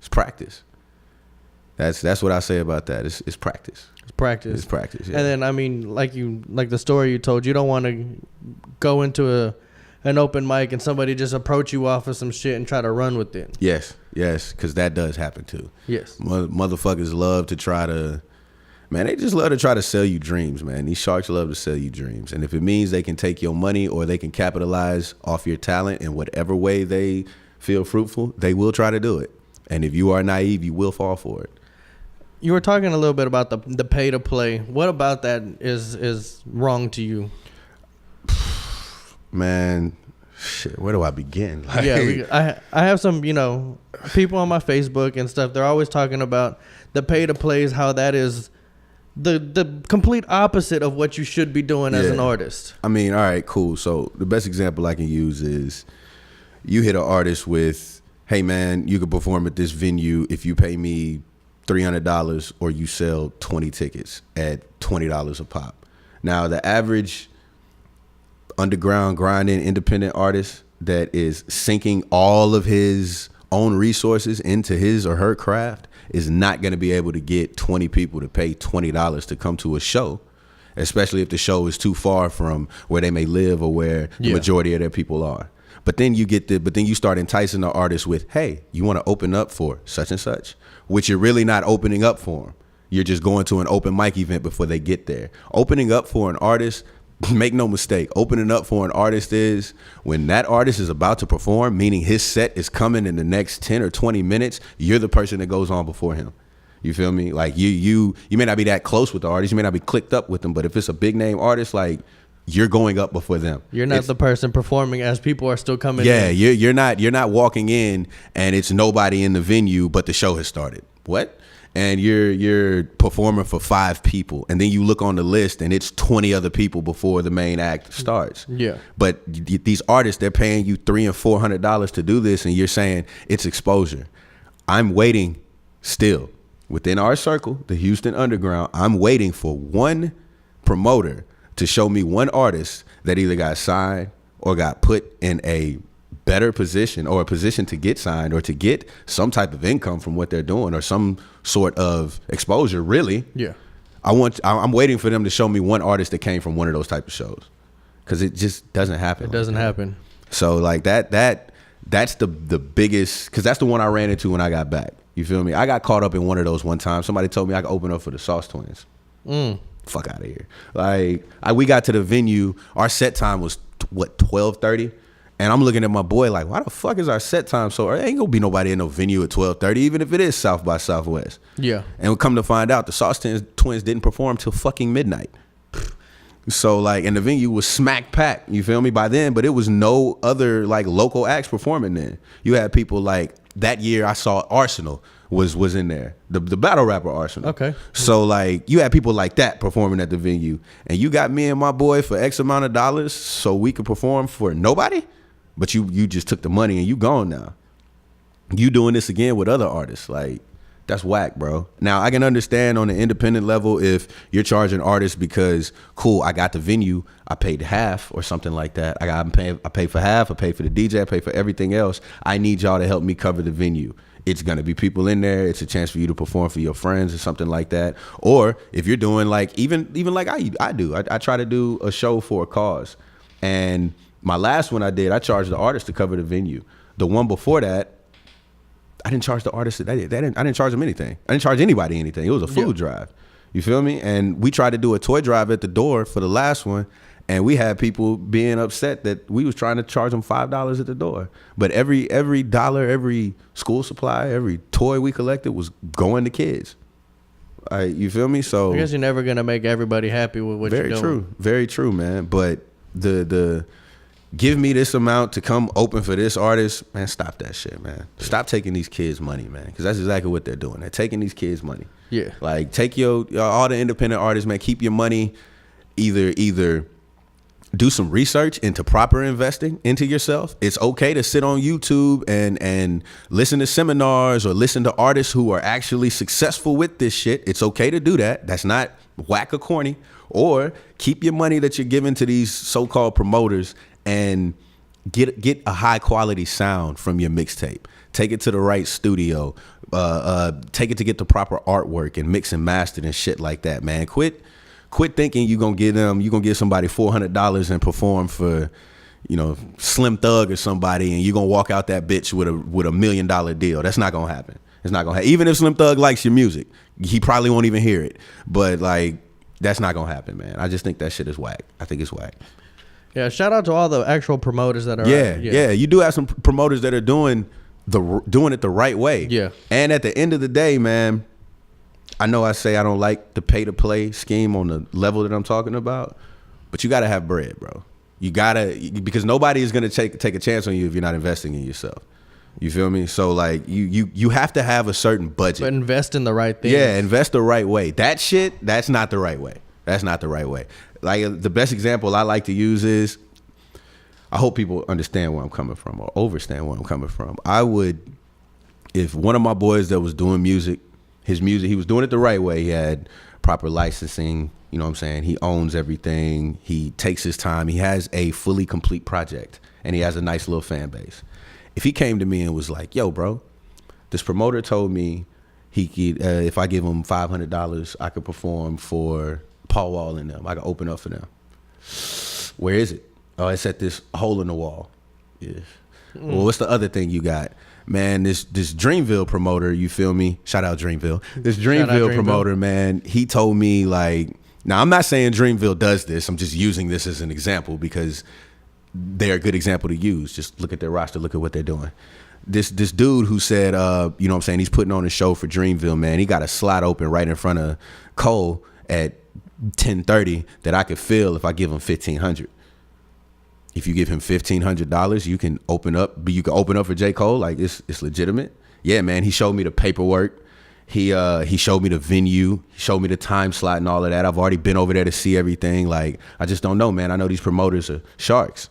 It's practice. That's what I say about that. It's practice. It's practice. It's practice. Yeah. And then, I mean, like the story you told, you don't want to go into an open mic and somebody just approach you off of some shit and try to run with it. Yes, because that does happen too. Yes. Motherfuckers love to try to, man, they just love to try to sell you dreams, man. These sharks love to sell you dreams. And if it means they can take your money or they can capitalize off your talent in whatever way they feel fruitful, they will try to do it. And if you are naive, you will fall for it. You were talking a little bit about the pay to play. What about that is wrong to you? Man, shit, where do I begin? Like, I have some, people on my Facebook and stuff. They're always talking about the pay to plays, how that is the complete opposite of what you should be doing as an artist. I mean, all right, cool. So the best example I can use is you hit an artist with, hey man, you can perform at this venue if you pay me $300 or you sell 20 tickets at $20 a pop. Now, the average underground grinding independent artist that is sinking all of his own resources into his or her craft is not going to be able to get 20 people to pay $20 to come to a show, especially if the show is too far from where they may live or where the majority of their people are. But then you start enticing the artist with, hey, you want to open up for such and such, which you're really not opening up for them. You're just going to an open mic event before they get there. Opening up for an artist, make no mistake, opening up for an artist is when that artist is about to perform, meaning his set is coming in the next 10 or 20 minutes, you're the person that goes on before him. You feel me? Like you may not be that close with the artist, you may not be clicked up with them, but if it's a big name artist, like, you're going up before them. You're not the person performing as people are still coming in. Yeah, you're not walking in and it's nobody in the venue, but the show has started. What? and you're performing for 5 people, and then you look on the list and it's 20 other people before the main act starts. Yeah. But these artists, they're paying you $300 and $400 to do this, and you're saying it's exposure. I'm waiting still within our circle, the Houston Underground. I'm waiting for one promoter to show me one artist that either got signed or got put in a better position, or a position to get signed, or to get some type of income from what they're doing, or some sort of exposure, really. Yeah. I'm waiting for them to show me one artist that came from one of those type of shows, because it just doesn't happen. It doesn't happen. So like that's the biggest, because that's the one I ran into when I got back. You feel me? I got caught up in one of those one time. Somebody told me I could open up for the Sauce Twins. Fuck out of here. Like, we got to the venue. Our set time was, 12:30? And I'm looking at my boy like, why the fuck is our set time so early? Ain't gonna be nobody in no venue at 12:30, even if it is South by Southwest. Yeah. And we come to find out the Sauce Twins didn't perform till fucking midnight. So like, and the venue was smack packed, you feel me, by then, but it was no other like local acts performing then. You had people like, that year I saw Arsenal was in there, the battle rapper Arsenal. Okay. So like, you had people like that performing at the venue, and you got me and my boy for X amount of dollars so we could perform for nobody, but you just took the money and you gone now. You doing this again with other artists, like, that's whack, bro. Now, I can understand on the independent level if you're charging artists because, cool, I got the venue, I paid half or something like that. I paid for half, I paid for the DJ, I paid for everything else. I need y'all to help me cover the venue. It's going to be people in there. It's a chance for you to perform for your friends or something like that. Or if you're doing like, even like I do. I try to do a show for a cause. And my last one I did, I charged the artist to cover the venue. The one before that, I didn't charge the artist. I didn't charge them anything. I didn't charge anybody anything. It was a food drive. You feel me? And we tried to do a toy drive at the door for the last one, and we had people being upset that we was trying to charge them $5 at the door. But every dollar, every school supply, every toy we collected was going to kids. You feel me? So I guess you're never gonna make everybody happy with what you're doing. Very true, man. But the give me this amount to come open for this artist, man, stop that shit, man. Stop taking these kids' money, man, because that's exactly what they're doing. They're taking these kids' money. Yeah. Like, take all the independent artists, man, keep your money, either do some research into proper investing into yourself. It's okay to sit on YouTube and listen to seminars or listen to artists who are actually successful with this shit. It's okay to do that. That's not whack or corny. Or keep your money that you're giving to these so-called promoters and get a high quality sound from your mixtape. Take it to the right studio. Take it to get the proper artwork and mix and master and shit like that, man. Quit thinking you're gonna give somebody $400 and perform for, Slim Thug or somebody, and you're gonna walk out that bitch with a $1 million deal. That's not gonna happen. It's not gonna happen. Even if Slim Thug likes your music, he probably won't even hear it. But like, that's not gonna happen, man. I just think that shit is whack. I think it's whack. Yeah, shout out to all the actual promoters that are Yeah. You do have some promoters that are doing it the right way. Yeah. And at the end of the day, man, I know I say I don't like the pay to play scheme on the level that I'm talking about, but you gotta have bread, bro. You gotta, because nobody is gonna take a chance on you if you're not investing in yourself. You feel me? So like, you have to have a certain budget. But invest in the right things. Yeah, invest the right way. That shit, that's not the right way. That's not the right way. Like, the best example I like to use is, I hope people understand where I'm coming from or understand where I'm coming from. I would, if one of my boys that was doing music, he was doing it the right way. He had proper licensing, you know what I'm saying? He owns everything. He takes his time. He has a fully complete project, and he has a nice little fan base. If he came to me and was like, yo, bro, this promoter told me he could, if I give him $500, I could perform for Paul Wall and them. I could open up for them. Where is it? Oh, it's at this hole in the wall. Yeah. Well, what's the other thing you got? Man, this Dreamville promoter, you feel me? Shout out Dreamville. This Dreamville promoter, man, he told me, like, now I'm not saying Dreamville does this. I'm just using this as an example because they're a good example to use. Just look at their roster. Look at what they're doing. This dude who said, you know what I'm saying, he's putting on a show for Dreamville, man. He got a slot open right in front of Cole at 10:30 that I could fill if I give him $1,500. If you give him $1,500, you can open up. You can open up for J. Cole. Like, it's legitimate. Yeah, man. He showed me the paperwork. He showed me the venue, showed me the time slot and all of that. I've already been over there to see everything. Like, I just don't know, man. I know these promoters are sharks.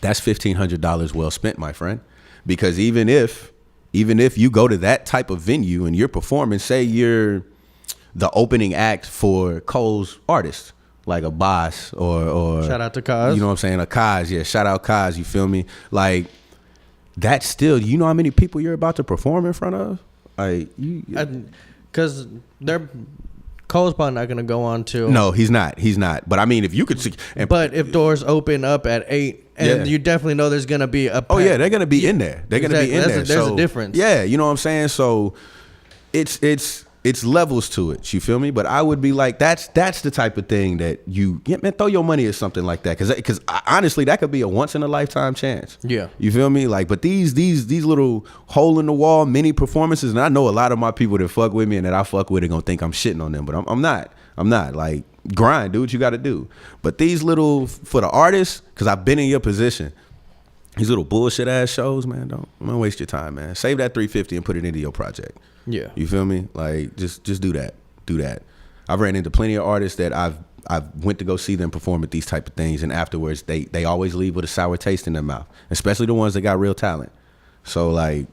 That's $1,500 well spent, my friend. Because even if you go to that type of venue and you're performing, say you're the opening act for Cole's artist, like a Boss or shout out to Kaz. You know what I'm saying? A Kaz, yeah. Shout out Kaz, you feel me? Like, that's still, you know how many people you're about to perform in front of? Like, because they're Cole's probably not gonna go on till. No, he's not. But I mean, if you could. But if doors open up at 8, and you definitely know there's gonna be a. Oh yeah, they're gonna be in there. They're gonna be in there. There's a difference. Yeah, you know what I'm saying. So, it's levels to it. You feel me? But I would be like, that's the type of thing that man, throw your money at something like that, because honestly, that could be a once in a lifetime chance. Yeah, you feel me? Like, but these little hole in the wall mini performances, and I know a lot of my people that fuck with me and that I fuck with are gonna think I'm shitting on them, but I'm not. I'm not. Like, grind, do what you got to do. But these little, for the artists, because I've been in your position, these little bullshit ass shows, man, don't waste your time, man. Save that $350 and put it into your project. Yeah, you feel me? Like, just do that. Do that. I've ran into plenty of artists that I've went to go see them perform at these type of things, and afterwards they always leave with a sour taste in their mouth, especially the ones that got real talent. So, like,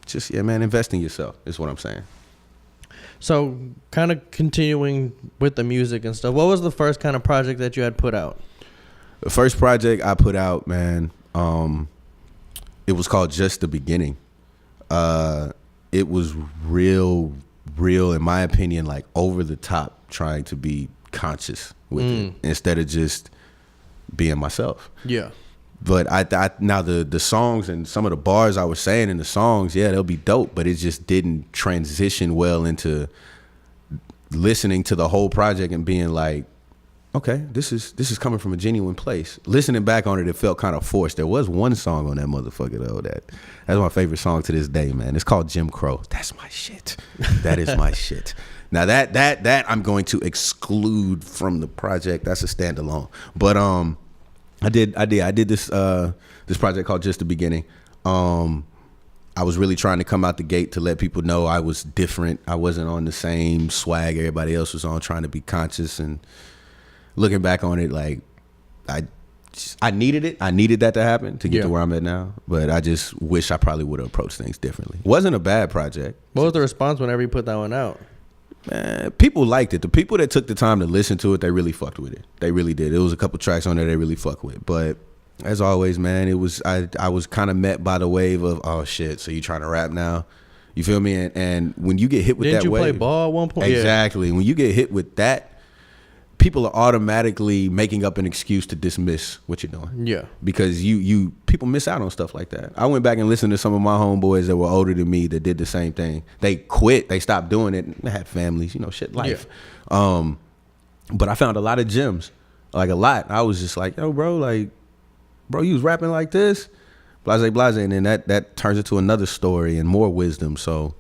just, yeah, man, invest in yourself is what I'm saying. So, kind of continuing with the music and stuff, what was the first kind of project that you had put out? The first project I put out, man, it was called Just the Beginning. It was real, in my opinion, like over the top, trying to be conscious with it instead of just being myself. Yeah. But I now the songs and some of the bars I was saying in the songs, yeah, they'll be dope, but it just didn't transition well into listening to the whole project and being like, okay, this is coming from a genuine place. Listening back on it, it felt kind of forced. There was one song on that motherfucker though that's my favorite song to this day, man. It's called Jim Crow. That's my shit. That is my shit. Now that I'm going to exclude from the project. That's a standalone. But I did this this project called Just the Beginning. I was really trying to come out the gate to let people know I was different. I wasn't on the same swag everybody else was on, trying to be conscious. And looking back on it, like, I needed it. I needed that to happen to get to where I'm at now. But I just wish I probably would have approached things differently. Wasn't a bad project. What was the response whenever you put that one out? Man, people liked it. The people that took the time to listen to it, they really fucked with it. They really did. It was a couple tracks on there they really fucked with. But as always, man, it was I was kind of met by the wave of, oh shit, so you trying to rap now? You feel me? And when you get hit with that wave, didn't you play ball at one point? Exactly. Yeah. When you get hit with that, people are automatically making up an excuse to dismiss what you're doing. Yeah. Because you people miss out on stuff like that. I went back and listened to some of my homeboys that were older than me that did the same thing. They quit. They stopped doing it. They had families, you know, shit, life. Yeah. But I found a lot of gems, like a lot. I was just like, yo, bro, you was rapping like this, blase, and then that turns into another story and more wisdom. So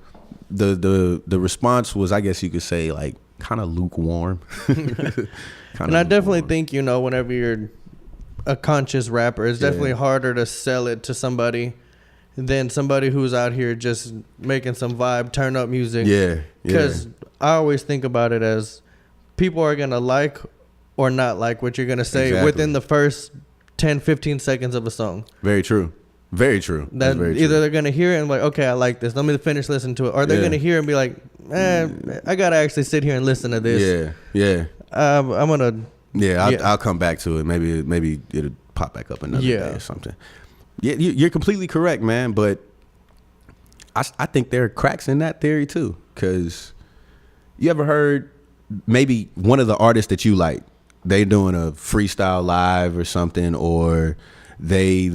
the response was, I guess you could say, like, kind of lukewarm. And I definitely think, you know, whenever you're a conscious rapper, it's definitely harder to sell it to somebody than somebody who's out here just making some vibe, turn up music. Yeah. Because I always think about it as people are going to like or not like what you're going to say within the first 10, 15 seconds of a song. Very true. Very true. That very either true. They're going to hear it and like, okay, I like this. Let me finish listening to it. Or they're going to hear it and be like, I got to actually sit here and listen to this. Yeah. I'm going to. Yeah, I'll come back to it. Maybe it'll pop back up another day or something. Yeah, you're completely correct, man. But I think there are cracks in that theory too. Because you ever heard maybe one of the artists that you like, they doing a freestyle live or something, or they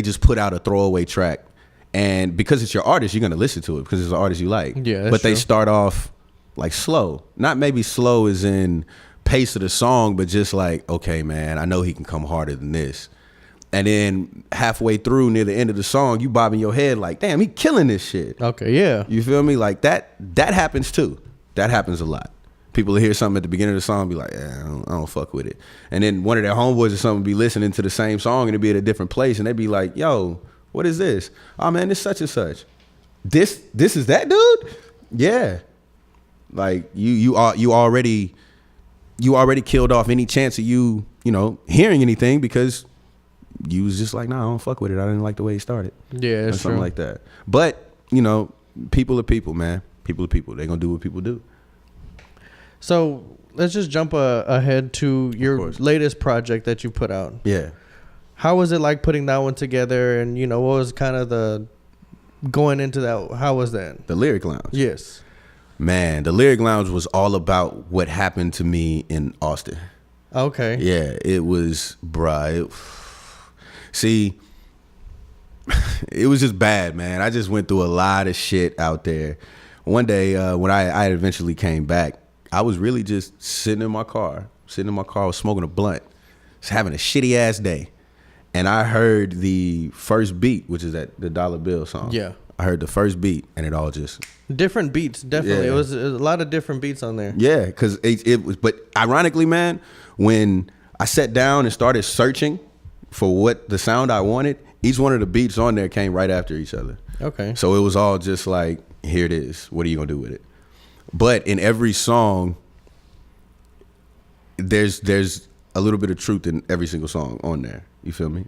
just put out a throwaway track, and because it's your artist, you're gonna listen to it because it's an artist you like. Yeah, that's but true. They start off like slow, not maybe slow as in pace of the song, but just like, okay, man, I know he can come harder than this. And then halfway through, near the end of the song, you bobbing your head like, damn, he killing this shit. Okay, yeah. You feel me? Like that happens too. That happens a lot. People will hear something at the beginning of the song and be like, I don't fuck with it. And then one of their homeboys or something be listening to the same song and it'll be at a different place and they be like, yo, what is this? Oh man, this such and such. This is that dude? Yeah, like you already killed off any chance of you hearing anything because you was just like, nah, I don't fuck with it. I didn't like the way it started. Yeah, it's something true. like that. But people are people, man. People are people. They gonna do what people do. So let's just jump ahead to your latest project that you put out. Yeah. How was it like putting that one together? And what was kind of the going into that? How was that? The Lyric Lounge. Yes. Man, the Lyric Lounge was all about what happened to me in Austin. Okay. Yeah, it was, bruh. See, it was just bad, man. I just went through a lot of shit out there. One day, when I eventually came back, I was really just sitting in my car. I was smoking a blunt. Just having a shitty ass day. And I heard the first beat, which is the Dollar Bill song. Yeah. I heard the first beat, and it all just... Different beats, definitely. Yeah. It was a lot of different beats on there. Yeah, because it was... But ironically, man, when I sat down and started searching for what the sound I wanted, each one of the beats on there came right after each other. Okay. So it was all just like, here it is. What are you going to do with it? But in every song, there's a little bit of truth in every single song on there. You feel me?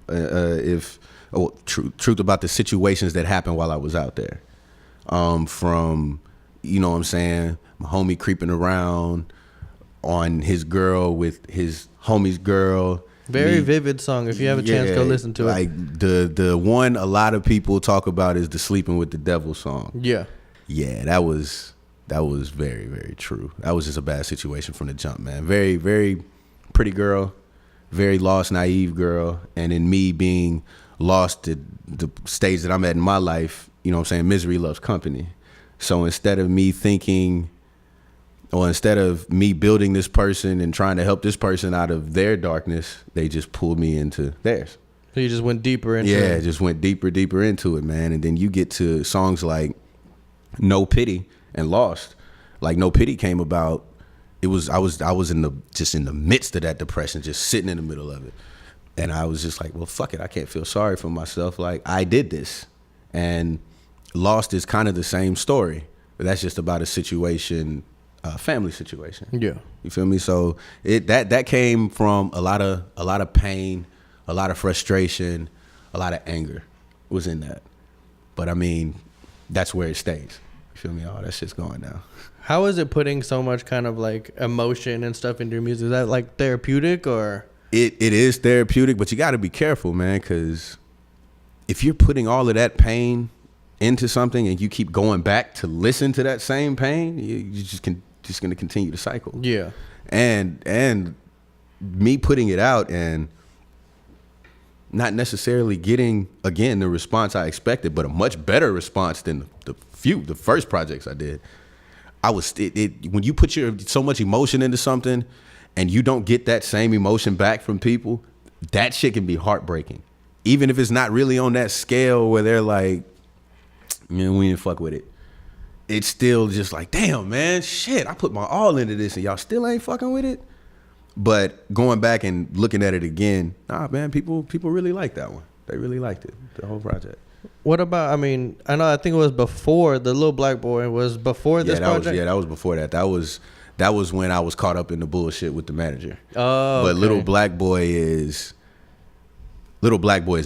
Truth about the situations that happened while I was out there. From, what I'm saying, my homie creeping around on his girl with his homie's girl. Very vivid song. If you have a chance, go listen to it. Like the one a lot of people talk about is the Sleeping with the Devil song. Yeah. Yeah, that was very, very true. That was just a bad situation from the jump, man. Very, very pretty girl, very lost, naive girl. And in me being lost at the stage that I'm at in my life, misery loves company. So instead of me building this person and trying to help this person out of their darkness, they just pulled me into theirs. So you just went deeper into it. Yeah, just went deeper into it, man. And then you get to songs like No Pity and Lost. Like No Pity came about, I was in the midst of that depression, just sitting in the middle of it. And I was just like, well, fuck it. I can't feel sorry for myself. Like, I did this. And Lost is kind of the same story, but that's just about a situation, family situation. Yeah. You feel me? So that came from a lot of pain, a lot of frustration, a lot of anger was in that. But I mean, that's where it stays. You feel me? All that shit's going now. How is it putting so much kind of like emotion and stuff into your music? Is that like therapeutic or? It is therapeutic, but you got to be careful, man, because if you're putting all of that pain into something and you keep going back to listen to that same pain, you just going to continue the cycle. Yeah. And me putting it out and not necessarily getting, again, the response I expected, but a much better response than the first projects I did. When you put so much emotion into something and you don't get that same emotion back from people, that shit can be heartbreaking. Even if it's not really on that scale where they're like, we didn't fuck with it. It's still just like, damn, man, shit, I put my all into this and y'all still ain't fucking with it. But going back and looking at it again, nah, man, people really liked that one. They really liked it, the whole project. What about, I think it was before, the Little Black Boy was before this project? That was before that. That was when I was caught up in the bullshit with the manager. Oh, but okay. Little Black Boy is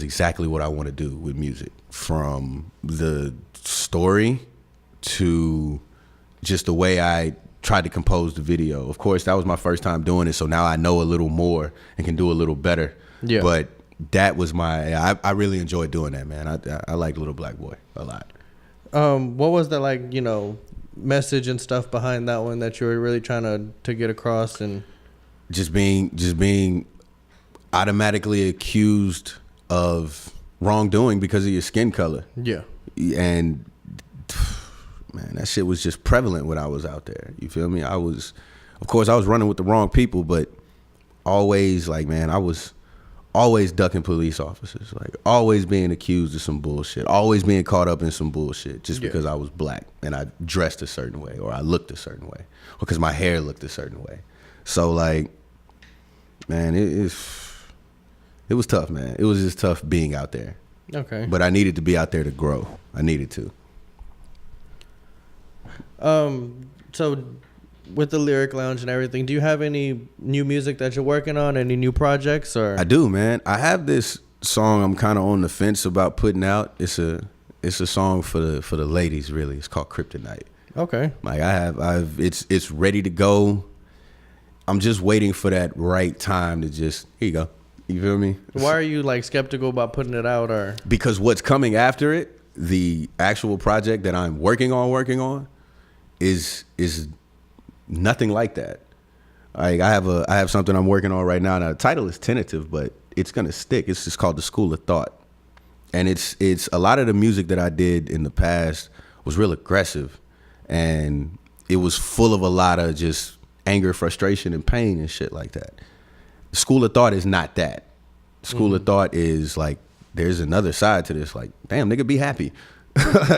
exactly what I want to do with music. From the story to just the way I tried to compose the video. Of course, that was my first time doing it, so now I know a little more and can do a little better. Yeah. But that was I really enjoyed doing that, man. I like Little Black Boy a lot. What was the message and stuff behind that one that you were really trying to get across? And just being automatically accused of wrongdoing because of your skin color. Yeah. And man, that shit was just prevalent when I was out there. You feel me? I was running with the wrong people, but always I was always ducking police officers, always being accused of some bullshit, always being caught up in some bullshit just because I was black and I dressed a certain way or I looked a certain way or because my hair looked a certain way. So man, it was tough, man. It was just tough being out there. Okay. But I needed to be out there to grow. I needed to. So with the Lyric Lounge and everything, do you have any new music that you're working on? Any new projects? Or I do, man. I have this song I'm kind of on the fence about putting out. It's a song for the ladies, really. It's called Kryptonite. Okay. Like it's ready to go. I'm just waiting for that right time to just, here you go. You feel me? Why are you like skeptical about putting it out? Or Because what's coming after it, the actual project that I'm working on is nothing like that. Like I have something I'm working on right now. Now the title is tentative, but it's gonna stick. It's just called The School of Thought. And it's a lot of the music that I did in the past was real aggressive, and it was full of a lot of just anger, frustration, and pain and shit like that. The School of Thought is not that. School of Thought is like, there's another side to this. Like, damn, nigga, be happy.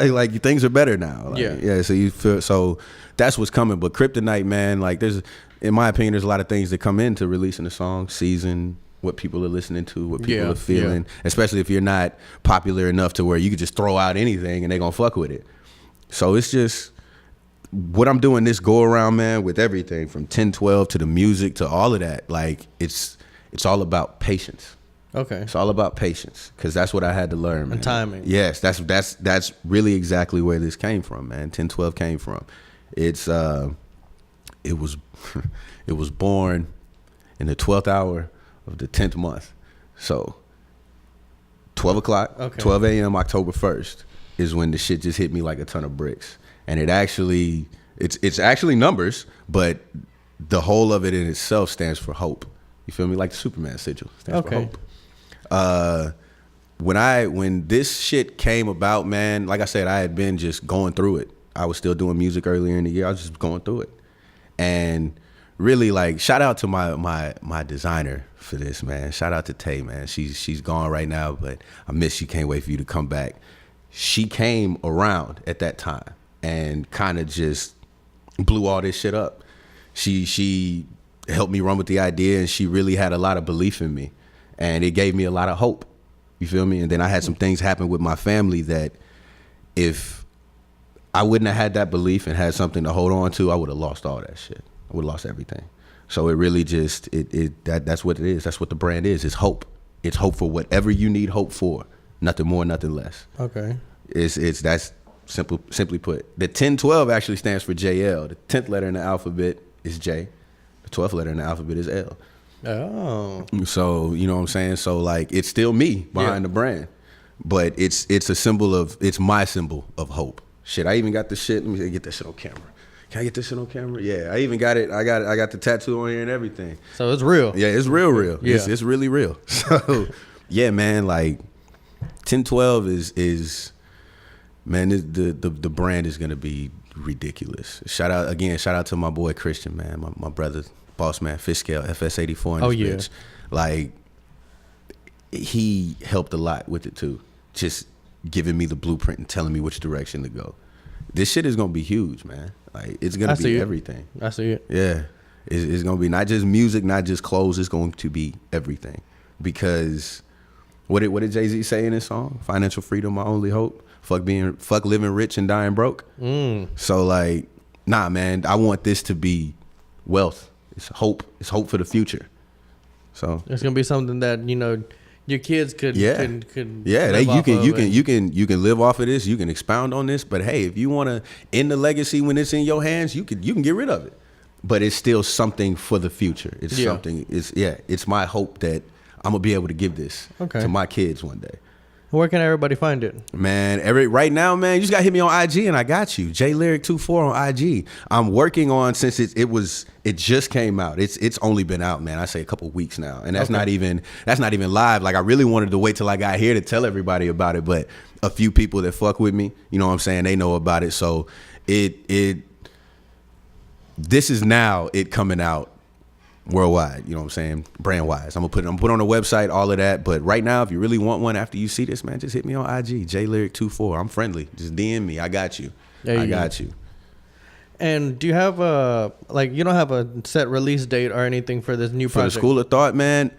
Like things are better now. Like, yeah. So you feel, so that's what's coming. But Kryptonite, man, like in my opinion, there's a lot of things that come into releasing a song, season, what people are listening to, what people are feeling, especially if you're not popular enough to where you could just throw out anything and they're gonna fuck with it. So it's just what I'm doing this go around, man, with everything from 10-12 to the music to all of that. Like it's all about patience. Okay. It's all about patience, because that's what I had to learn, man. And timing. Yes, that's really exactly where this came from, man. 10-12 came from. It was born in the 12th hour of the 10th month. So 12 o'clock, okay. 12 a.m. October 1st is when the shit just hit me like a ton of bricks. And it's actually numbers, but the whole of it in itself stands for hope. You feel me? Like the Superman sigil stands for hope. When this shit came about, man, like I said, I had been just going through it. I was still doing music earlier in the year. I was just going through it. And really, like, shout out to my designer for this, man. Shout out to Tay, man. She's gone right now, but I miss you. Can't wait for you to come back. She came around at that time and kind of just blew all this shit up. She helped me run with the idea, and she really had a lot of belief in me, and it gave me a lot of hope. You feel me? And then I had some things happen with my family that if I wouldn't have had that belief and had something to hold on to, I would have lost all that shit. I would have lost everything. So it really just that's what it is. That's what the brand is. It's hope. It's hope for whatever you need hope for. Nothing more, nothing less. Okay. That's simply put. The 10-12 actually stands for JL. The 10th letter in the alphabet is J. The 12th letter in the alphabet is L. Oh. So, you know what I'm saying? So like it's still me behind the brand. But it's my symbol of hope. Shit, I even got the shit. Let me get that shit on camera. Can I get this shit on camera? Yeah, I even got it. I got the tattoo on here and everything. So it's real. Yeah, it's real. Yeah. It's really real. So yeah, man, like 10-12 is man, the brand is gonna be ridiculous. Shout out to my boy Christian, man, my brother, boss man, Fish Scale, FS84 and bitch. Like he helped a lot with it too. Just giving me the blueprint and telling me which direction to go. This shit is gonna be huge, man. Like it's gonna be everything. I see it. Yeah, it's gonna be not just music, not just clothes. It's going to be everything. Because what did Jay-Z say in his song? Financial freedom, my only hope. Fuck living rich and dying broke. So like, nah, man. I want this to be wealth. It's hope. It's hope for the future. So it's gonna be something that your kids could you can live off of this, you can expound on this, but hey, if you want to end the legacy when it's in your hands, you can get rid of it, but it's still something for the future. It's something. It's my hope that I'm gonna be able to give this to my kids one day. Where can everybody find it? Man, right now, man, you just gotta hit me on IG and I got you. JLyric24 on IG. I'm working on, since it just came out. It's only been out, man. I say a couple weeks now, and that's not even live. Like I really wanted to wait till I got here to tell everybody about it, but a few people that fuck with me, you know what I'm saying, they know about it. So this is now it coming out worldwide, you know what I'm saying, brand wise. I'm gonna put on the website, all of that. But right now, if you really want one after you see this, man, just hit me on IG, JLyric24. I'm friendly. Just DM me. I got you. I got you. And do you have you don't have a set release date or anything for this new project? For the School of Thought, man,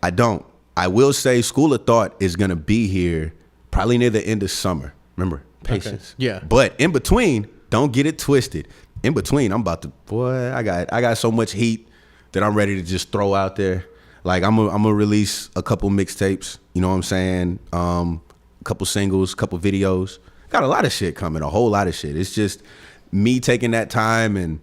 I don't. I will say School of Thought is gonna be here probably near the end of summer. Remember, patience. Okay. Yeah. But in between, Don't get it twisted. In between, I'm about to, boy, I got so much heat that I'm ready to just throw out there. Like I'm gonna release a couple mixtapes, you know what I'm saying? A couple singles, couple videos. Got a lot of shit coming, a whole lot of shit. It's just me taking that time and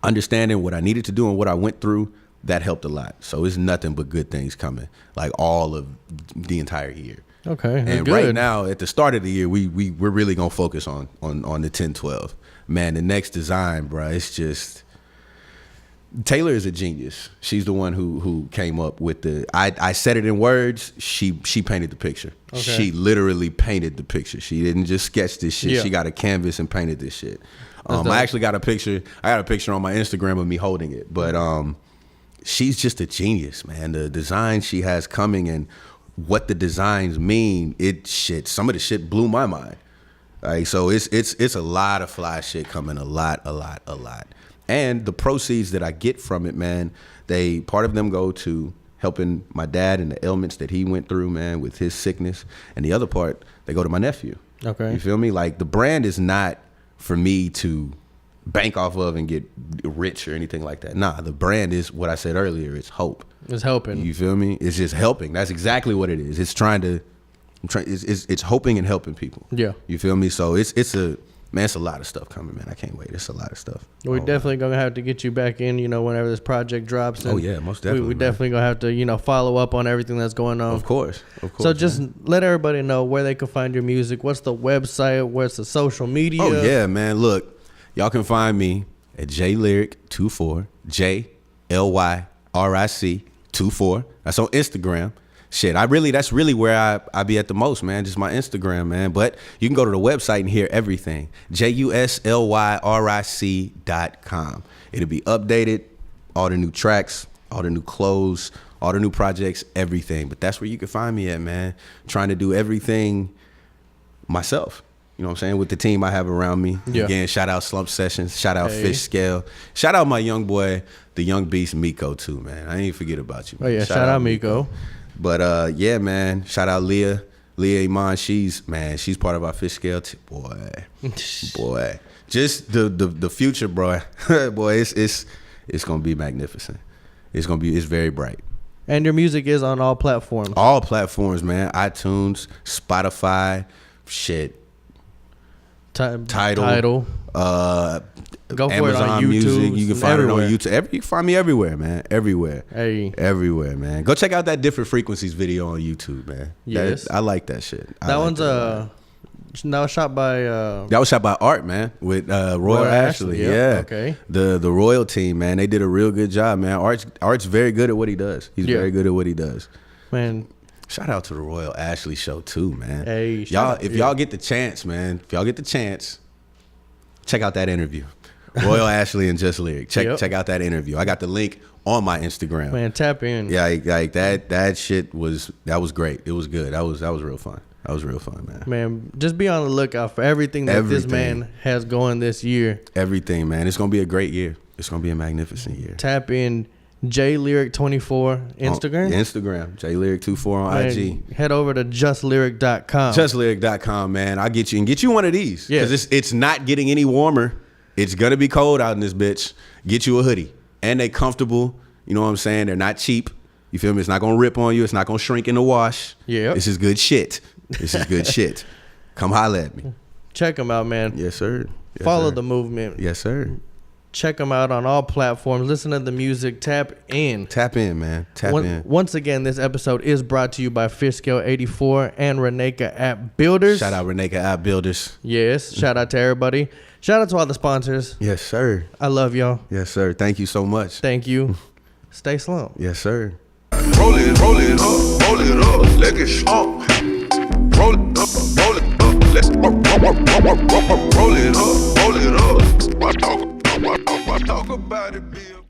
understanding what I needed to do and what I went through. That helped a lot. So it's nothing but good things coming, like all of the entire year. Okay. And good. right now, at the start of the year, we're really gonna focus on the 1012. Man, the next design, bro, it's just Taylor is a genius. She's the one who came up with the. I said it in words. She painted the picture. Okay. She literally painted the picture. She didn't just sketch this shit. Yeah. She got a canvas and painted this shit. Dope. I actually got a picture. I got a picture on my Instagram of me holding it. But she's just a genius, man. The design she has coming and what the designs mean, some of the shit blew my mind. Like, so it's a lot of fly shit coming, a lot. And the proceeds that I get from it, man, part of them go to helping my dad and the ailments that he went through, man, with his sickness. And the other part, they go to my nephew. Okay. You feel me? Like, the brand is not for me to bank off of and get rich or anything like that. Nah, the brand is what I said earlier. It's hope. It's helping. You feel me? It's just helping. That's exactly what it is. It's it's hoping and helping people. Yeah. You feel me? So it's a lot of stuff coming, man. I can't wait. It's a lot of stuff. We're definitely gonna have to get you back in, whenever this project drops. Oh yeah, most definitely. We definitely gonna have to, follow up on everything that's going on. Of course. So just let everybody know where they can find your music. What's the website? Where's the social media? Oh yeah, man. Look, y'all can find me at JLyric 24, JLyric 24. That's on Instagram. Shit, that's really where I be at the most, man. Just my Instagram, man. But you can go to the website and hear everything. JUSLYRIC.com. It'll be updated, all the new tracks, all the new clothes, all the new projects, everything. But that's where you can find me at, man. Trying to do everything myself. You know what I'm saying? With the team I have around me. Yeah. Again, shout out SlumpedSessions. Shout out Fish Scale. Shout out my young boy, the young beast Miko too, man. I ain't forget about you, man. Oh yeah, shout out Miko. But yeah, man. Shout out Leah Iman. She's part of our Fish Scale boy. Just the future, bro. Boy, it's gonna be magnificent. It's very bright. And your music is on all platforms. All platforms, man. iTunes, Spotify, shit. Tidal. Go for Amazon it on YouTube. Music. You can find everywhere. it on YouTube. You can find me everywhere, man. Everywhere. Hey. Everywhere, man. Go check out that Different Frequencies video on YouTube, man. Yes. I like that shit. That one's that was shot by that was shot by Art, man, with Royal Ashley. Yep. Yeah. Okay. The Royal team, man. They did a real good job, man. Art's very good at what he does. He's very good at what he does. Man. Shout out to the Royal Ashley show too, man. Hey, y'all get the chance, man. If y'all get the chance, check out that interview. Royal Ashley and JLyric. Check out that interview. I got the link on my Instagram. Man, tap in. Yeah, like that shit was great. It was good. That was real fun. That was real fun, man. Man, just be on the lookout for everything that this man has going this year. Everything, man. It's gonna be a great year. It's gonna be a magnificent year. Tap in JLyric24 Instagram. Instagram. JLyric24 on IG. Head over to JustLyric.com. JustLyric.com, man. I'll get you one of these. Yeah. Because it's not getting any warmer. It's gonna be cold out in this bitch. Get you a hoodie. And they comfortable. You know what I'm saying? They're not cheap. You feel me? It's not gonna rip on you. It's not gonna shrink in the wash. Yeah. This is good shit. This is good shit. Come holla at me. Check them out, man. Yes, sir. Yes, Follow sir. the movement. Yes, sir. Check them out on all platforms. Listen to the music. Tap in. Tap in, man. Tap in. Once again, this episode is brought to you by FishScale84 and Reneka App Builders. Shout out Reneka App Builders. Yes. Shout out to everybody. Shout out to all the sponsors. Yes, sir. I love y'all. Yes, sir. Thank you so much. Thank you. Stay slump. Yes, sir. Roll it up, let it slump. Roll it up, let's roll it up. Talk about it, Bill.